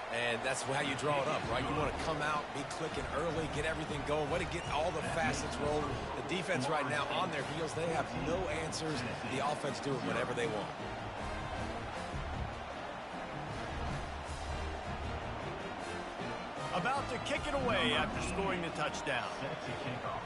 And that's how you draw it up, right? You want to come out, be clicking early, get everything going, want to get all the facets rolling. The defense right now on their heels, they have no answers. The offense doing whatever they want. About to kick it away after scoring the touchdown. Set to kick off.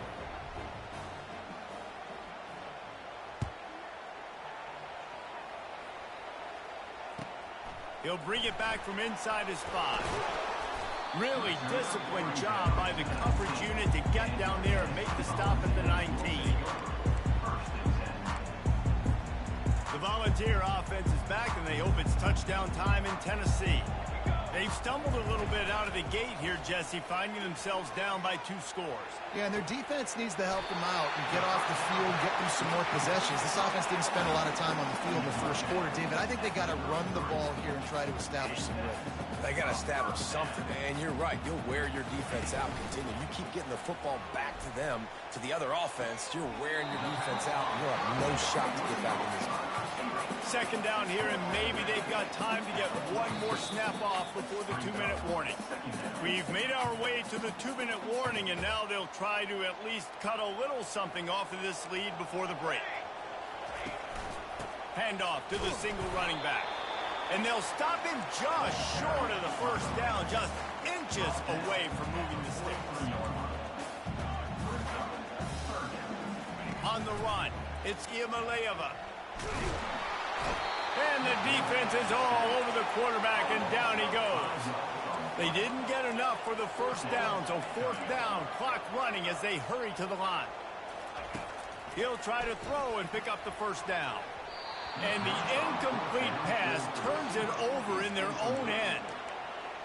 He'll bring it back from inside his 5. Really disciplined job by the coverage unit to get down there and make the stop at the 19. The Volunteer offense is back, and they hope it's touchdown time in Tennessee. They've stumbled a little bit out of the gate here, Jesse, finding themselves down by 2 scores. Yeah, and their defense needs to help them out and get off the field, get them some more possessions. This offense didn't spend a lot of time on the field in the first quarter, David. I think they got to run the ball here and try to establish some rhythm. They got to establish something, and you're right. You'll wear your defense out, continue. You keep getting the football back to them, to the other offense, you're wearing your defense out, and you'll have no shot to get back in this game. Second down here, and maybe they've got time to get one more snap off before the 2-minute warning. We've made our way to the 2-minute warning, and now they'll try to at least cut a little something off of this lead before the break. Handoff to the single running back. And they'll stop him just short of the first down, just inches away from moving the sticks. On the run, it's Iamaleava. And the defense is all over the quarterback, and down he goes. They didn't get enough for the first down, so fourth down, clock running as they hurry to the line. He'll try to throw and pick up the first down. And the incomplete pass turns it over in their own end.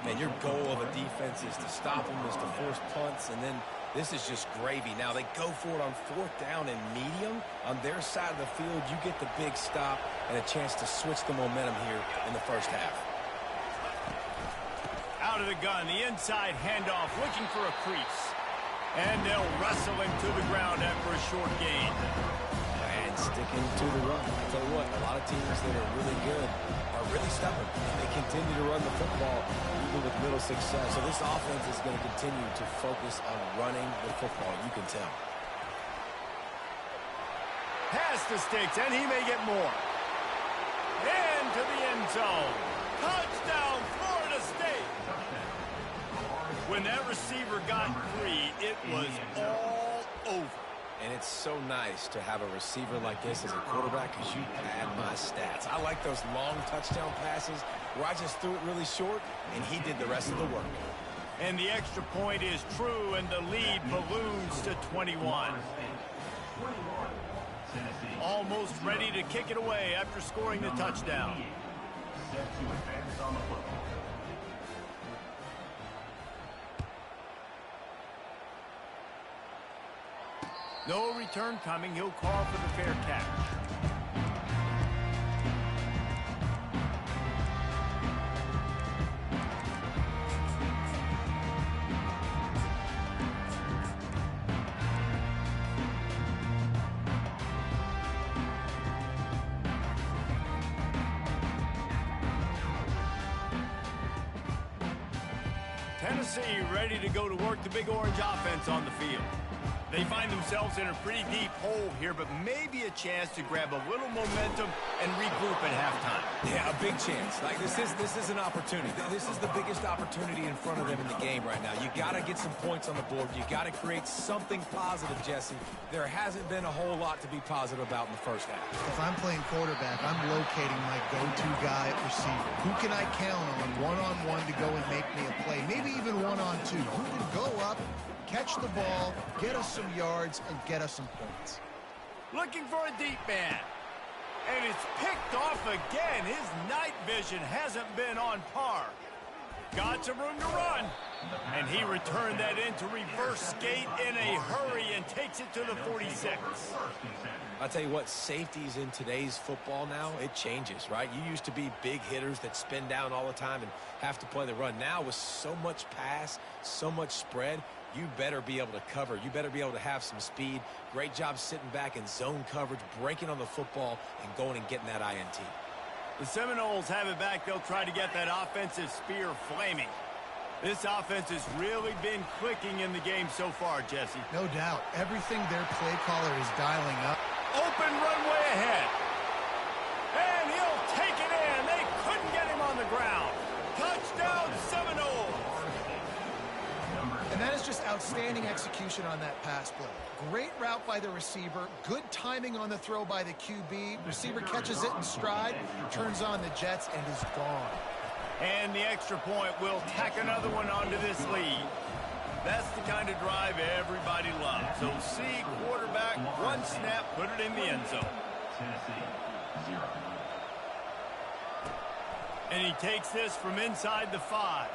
Man, your goal of a defense is to stop them, is to force punts, and then this is just gravy. Now, they go for it on fourth down and medium. On their side of the field, you get the big stop and a chance to switch the momentum here in the first half. Out of the gun, the inside handoff, looking for a crease. And they'll wrestle him to the ground after a short gain. And sticking to the run. I'll tell you what, a lot of teams that are really good are really stubborn. And they continue to run the football, even with little success. So this offense is going to continue to focus on running the football. You can tell. Pass the sticks, and he may get more. Into the end zone. Touchdown, Florida State. When that receiver got free, it was all over. And it's so nice to have a receiver like this as a quarterback because you pad my stats. I like those long touchdown passes where I just threw it really short, and he did the rest of the work. And the extra point is true, and the lead balloons to 21. Almost ready to kick it away after scoring the touchdown. Set to advance on the football. No return coming. He'll call for the fair catch. Tennessee ready to go to work the Big Orange offense on the field. They find themselves in a pretty deep hole here, but maybe a chance to grab a little momentum and regroup at halftime. Yeah, a big chance. Like this is an opportunity. This is the biggest opportunity in front of them in the game right now. You got to get some points on the board. You got to create something positive, Jesse. There hasn't been a whole lot to be positive about in the first half. If I'm playing quarterback, I'm locating my go-to guy at receiver. Who can I count on one-on-one to go and make me a play? Maybe even one-on-two. Who can go up, catch the ball, get us some yards, and get us some points. Looking for a deep man. And it's picked off again. His night vision hasn't been on par. Got some room to run. And he returned that into reverse skate in a hurry and takes it to the 46. I'll tell you what, safeties in today's football now, it changes, right? You used to be big hitters that spin down all the time and have to play the run. Now with so much pass, so much spread, you better be able to cover. You better be able to have some speed. Great job sitting back in zone coverage, breaking on the football, and going and getting that INT. The Seminoles have it back. They'll try to get that offensive spear flaming. This offense has really been clicking in the game so far, Jesse. No doubt. Everything their play caller is dialing up. Open runway ahead. And he'll take it in. They couldn't get him on the ground. Touchdown, Seminoles. And that is just outstanding execution on that pass play. Great route by the receiver. Good timing on the throw by the QB. Receiver catches it in stride, turns on the jets, and is gone. And the extra point will tack another one onto this lead. That's the kind of drive everybody loves. So see quarterback, one snap, put it in the end zone. Tennessee, 0. And he takes this from inside the 5.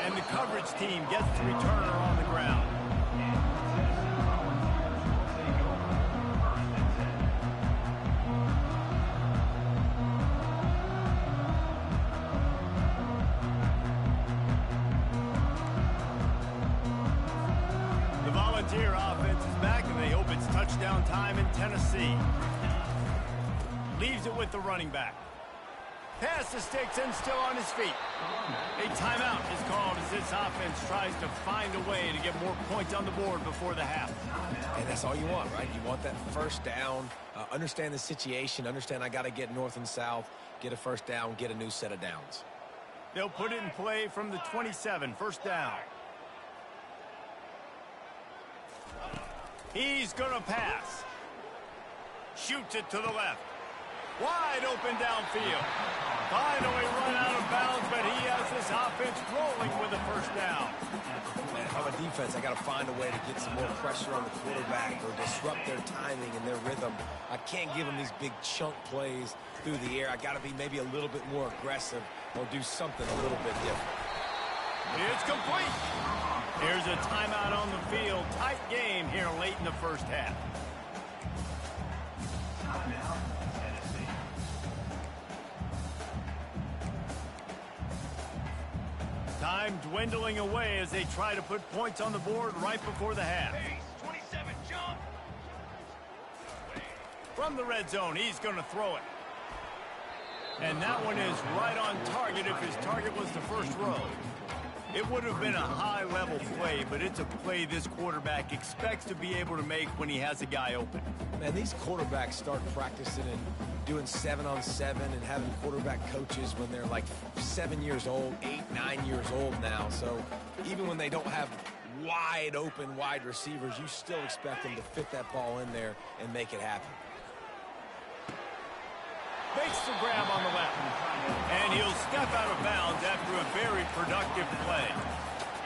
And the coverage team gets the returner on the ground. The Volunteer offense is back, and they hope it's touchdown time in Tennessee. Leaves it with the running back. Pass the sticks and still on his feet. A timeout is called as this offense tries to find a way to get more points on the board before the half. And that's all you want, right? You want that first down, understand the situation, understand I got to get north and south, get a first down, get a new set of downs. They'll put it in play from the 27, first down. He's going to pass. Shoots it to the left. Wide open downfield. Finally run out of bounds, but he has this offense rolling with a first down. Man, if I'm a defense, I got to find a way to get some more pressure on the quarterback or disrupt their timing and their rhythm. I can't give them these big chunk plays through the air. I got to be maybe a little bit more aggressive or do something a little bit different. It's complete. Here's a timeout on the field. Tight game here late in the first half. Time dwindling away as they try to put points on the board right before the half. 27, jump. From the red zone, he's going to throw it. And that one is right on target if his target was the first row. It would have been a high-level play, but it's a play this quarterback expects to be able to make when he has a guy open. Man, these quarterbacks start practicing and doing 7-on-7 and having quarterback coaches when they're like 7 years old, 8, 9 years old now. So even when they don't have wide open wide receivers, you still expect them to fit that ball in there and make it happen. Makes the grab on the left. And he'll step out of bounds after a very productive play.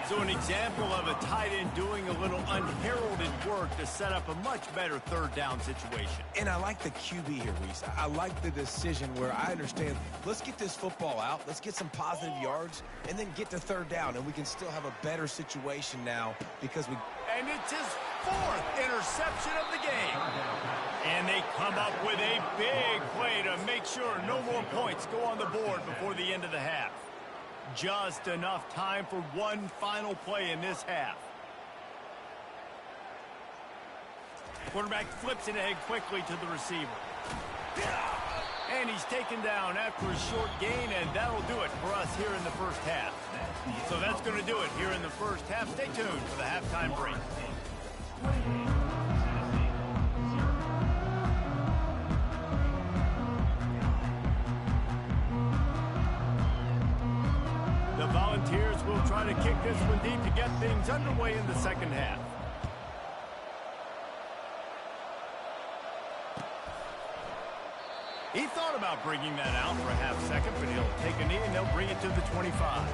So an example of a tight end doing a little unheralded work to set up a much better third down situation. And I like the QB here, Reese. I like the decision where I understand, let's get this football out, let's get some positive yards, and then get to third down, and we can still have a better situation now because we... And it's his 4th interception of the game. And they come up with a big play to make sure no more points go on the board before the end of the half. Just enough time for one final play in this half. Quarterback flips it ahead quickly to the receiver. And he's taken down after a short gain, and that'll do it for us here in the first half. So that's going to do it here in the first half. Stay tuned for the halftime break. The Volunteers will try to kick this one deep to get things underway in the second half. He thought about bringing that out for a half second, but he'll take a knee and they'll bring it to the 25.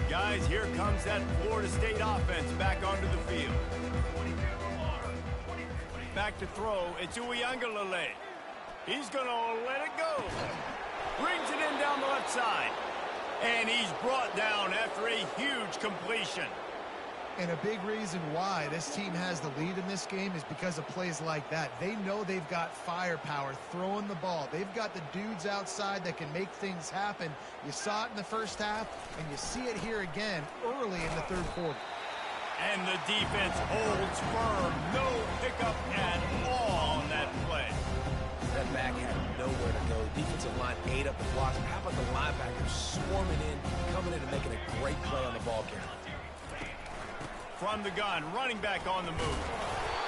Guys, here comes that Florida State offense back onto the field. Back to throw, it's Uiagalelei. He's going to let it go. Brings it in down the left side. And he's brought down after a huge completion. And a big reason why this team has the lead in this game is because of plays like that. They know they've got firepower throwing the ball. They've got the dudes outside that can make things happen. You saw it in the first half, and you see it here again early in the third quarter. And the defense holds firm. No pickup at all on that play. That back had nowhere to go. Defensive line ate up the blocks. How about the linebackers swarming in, coming in and making a great play on the ball carrier? From the gun, running back on the move.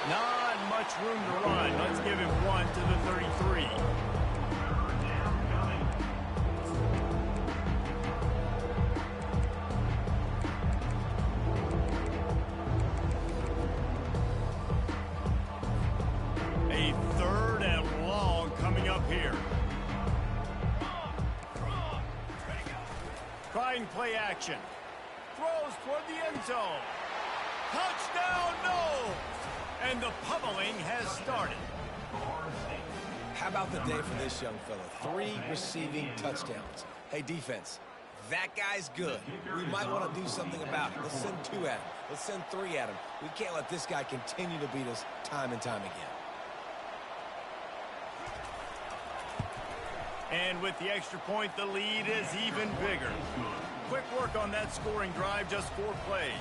Not much room to run. Let's give him one to the 33. A third and long coming up here. Trying play action. Throws toward the end zone. Touchdown, no! And the pummeling has started. How about the day for this young fella? 3 receiving touchdowns. Hey, defense, that guy's good. We might want to do something about it. Let's send 2 at him. Let's send 3 at him. We can't let this guy continue to beat us time and time again. And with the extra point, the lead is even bigger. Quick work on that scoring drive, just 4 plays.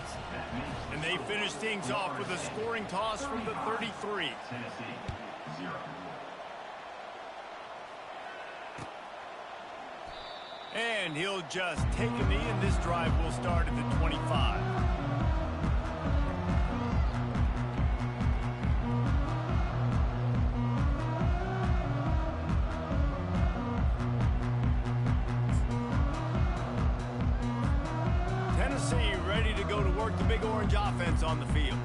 And they finish things off with a scoring toss from the 33. And he'll just take a knee, and this drive will start at the 25. Ready to go to work the Big Orange offense on the field.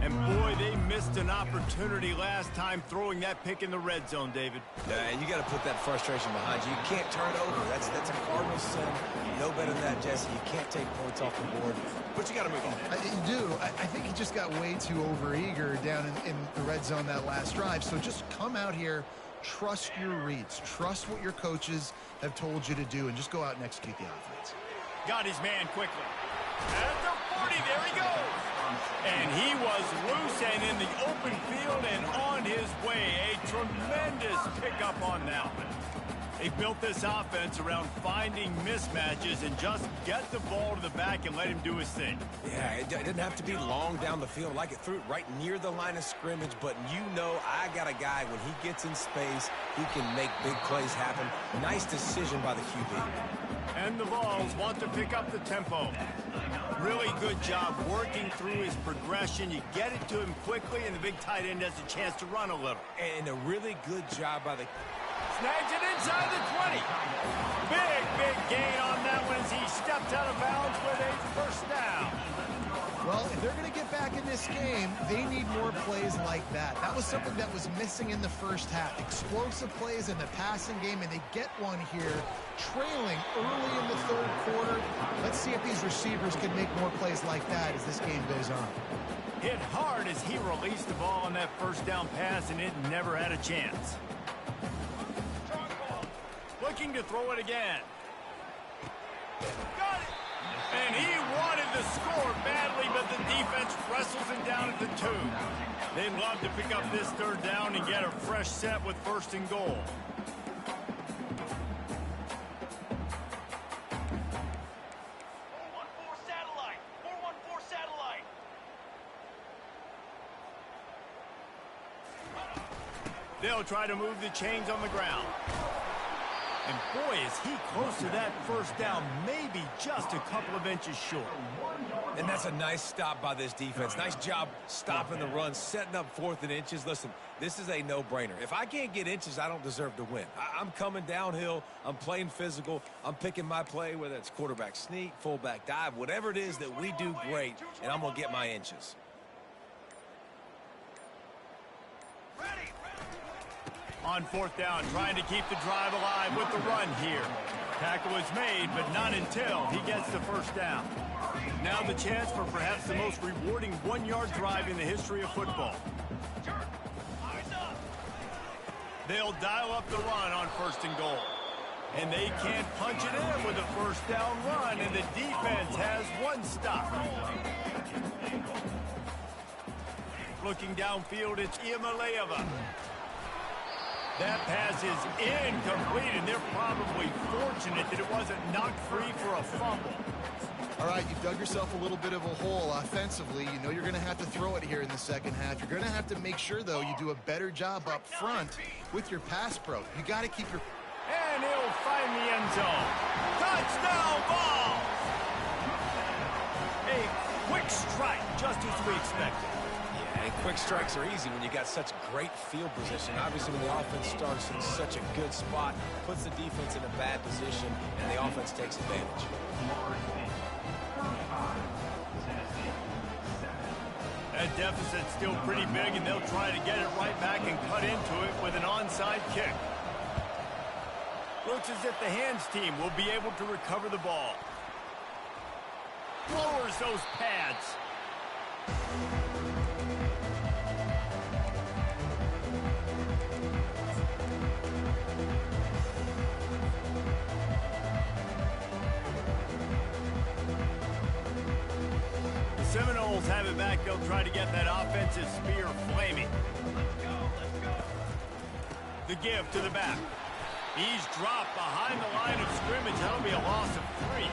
And boy, they missed an opportunity last time throwing that pick in the red zone, David. You got to put that frustration behind you. You can't turn it over. That's a Cardinal sin. You know better than that, Jesse. You can't take points off the board, but you got to move on. You do. I think he just got way too overeager down in the red zone that last drive. So just come out here, trust your reads, trust what your coaches have told you to do, and just go out and execute the offense. Got his man quickly. At the 40, there he goes. And he was loose and in the open field and on his way. A tremendous pickup on that one. They built this offense around finding mismatches and just get the ball to the back and let him do his thing. Yeah, it didn't have to be long down the field. Like it threw it right near the line of scrimmage, but you know I got a guy, when he gets in space, he can make big plays happen. Nice decision by the QB. And the Vols want to pick up the tempo. Really good job working through his progression. You get it to him quickly, and the big tight end has a chance to run a little. And a really good job by the... Snags it inside the 20. Big gain on that one as he stepped out of bounds with a first down. Well, if they're going to get back in this game, they need more plays like that. That was something that was missing in the first half. Explosive plays in the passing game, and they get one here, trailing early in the third quarter. Let's see if these receivers can make more plays like that as this game goes on. Hit hard as he released the ball on that first down pass, and it never had a chance. Looking to throw it again. Got it! And he won the defense wrestles him down at the 2. They'd love to pick up this third down and get a fresh set with 1st and goal. They'll try to move the chains on the ground. And boy, is he close to that first down, maybe just a couple of inches short. And that's a nice stop by this defense. Nice job stopping the run, setting up 4th and inches. Listen, this is a no-brainer. If I can't get inches, I don't deserve to win. I'm coming downhill. I'm playing physical. I'm picking my play, whether it's quarterback sneak, fullback dive, whatever it is that we do great, and I'm going to get my inches. On 4th down, trying to keep the drive alive with the run here. Tackle is made, but not until he gets the first down. Now the chance for perhaps the most rewarding 1-yard drive in the history of football. They'll dial up the run on 1st and goal. And they can't punch it in with a first down run, and the defense has 1 stop. Looking downfield, it's Iamaleava. That pass is incomplete, and they're probably fortunate that it wasn't knocked free for a fumble. All right, you dug yourself a little bit of a hole offensively. You know you're going to have to throw it here in the second half. You're going to have to make sure, though, you do a better job up front with your pass pro. You got to keep your... And he'll find the end zone. Touchdown ball! A quick strike, just as we expected. And quick strikes are easy when you got such great field position. Obviously, when the offense starts in such a good spot, puts the defense in a bad position, and the offense takes advantage. That deficit's still pretty big, and they'll try to get it right back and cut into it with an onside kick. Looks as if the hands team will be able to recover the ball. Lowers those pads. Seminoles have it back. They'll try to get that offensive spear flaming. Let's go. The give to the back. He's dropped behind the line of scrimmage. That'll be a loss of 3.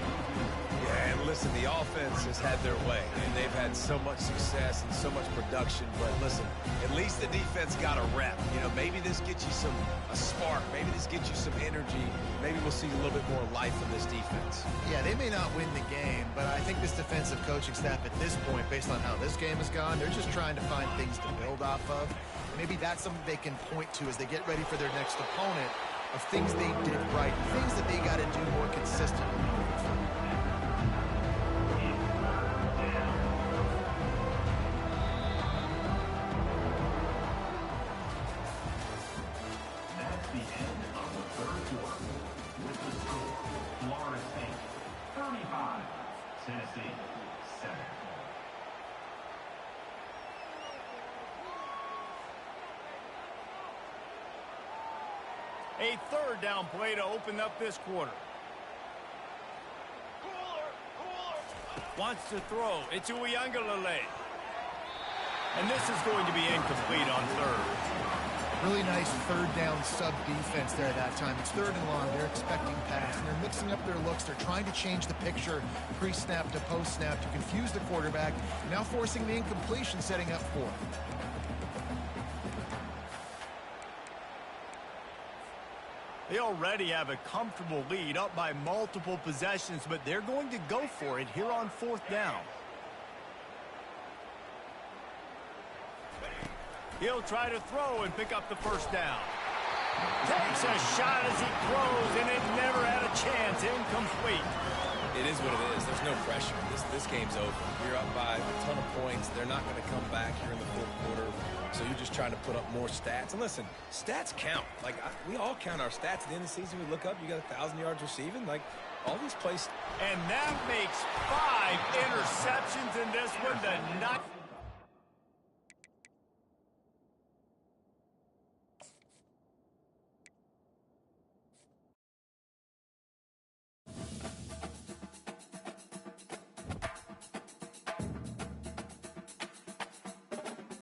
Yeah, and listen, the offense has had their way, and they've had so much success and so much production. But listen, at least the defense got a rep. You know, maybe this gets you a spark. Maybe this gets you some energy. Maybe we'll see a little bit more life in this defense. Yeah, they may not win the game, but I think this defensive coaching staff at this point, based on how this game has gone, they're just trying to find things to build off of. Maybe that's something they can point to as they get ready for their next opponent, of things they did right, things that they got to do more consistently. That's the end of the 3rd quarter. With the score, Florida State 35, Tennessee 7. A 3rd down play to open up this quarter. Wants to throw. It's Uiagalelei. And this is going to be incomplete on 3rd. Really nice 3rd down sub defense there that time. It's 3rd and long. They're expecting pass, and they're mixing up their looks. They're trying to change the picture pre-snap to post-snap to confuse the quarterback, now forcing the incompletion, setting up 4th. They already have a comfortable lead, up by multiple possessions, but they're going to go for it here on 4th down. He'll try to throw and pick up the first down. Takes a shot as he throws, and it never had a chance. Incomplete. It is what it is. There's no pressure. This game's over. You're up by a ton of points. They're not going to come back here in the 4th quarter. So you're just trying to put up more stats. And listen, stats count. Like, we all count our stats. At the end of the season, we look up, you got 1,000 yards receiving. Like, all these plays. And that makes 5 interceptions in this one. The knock.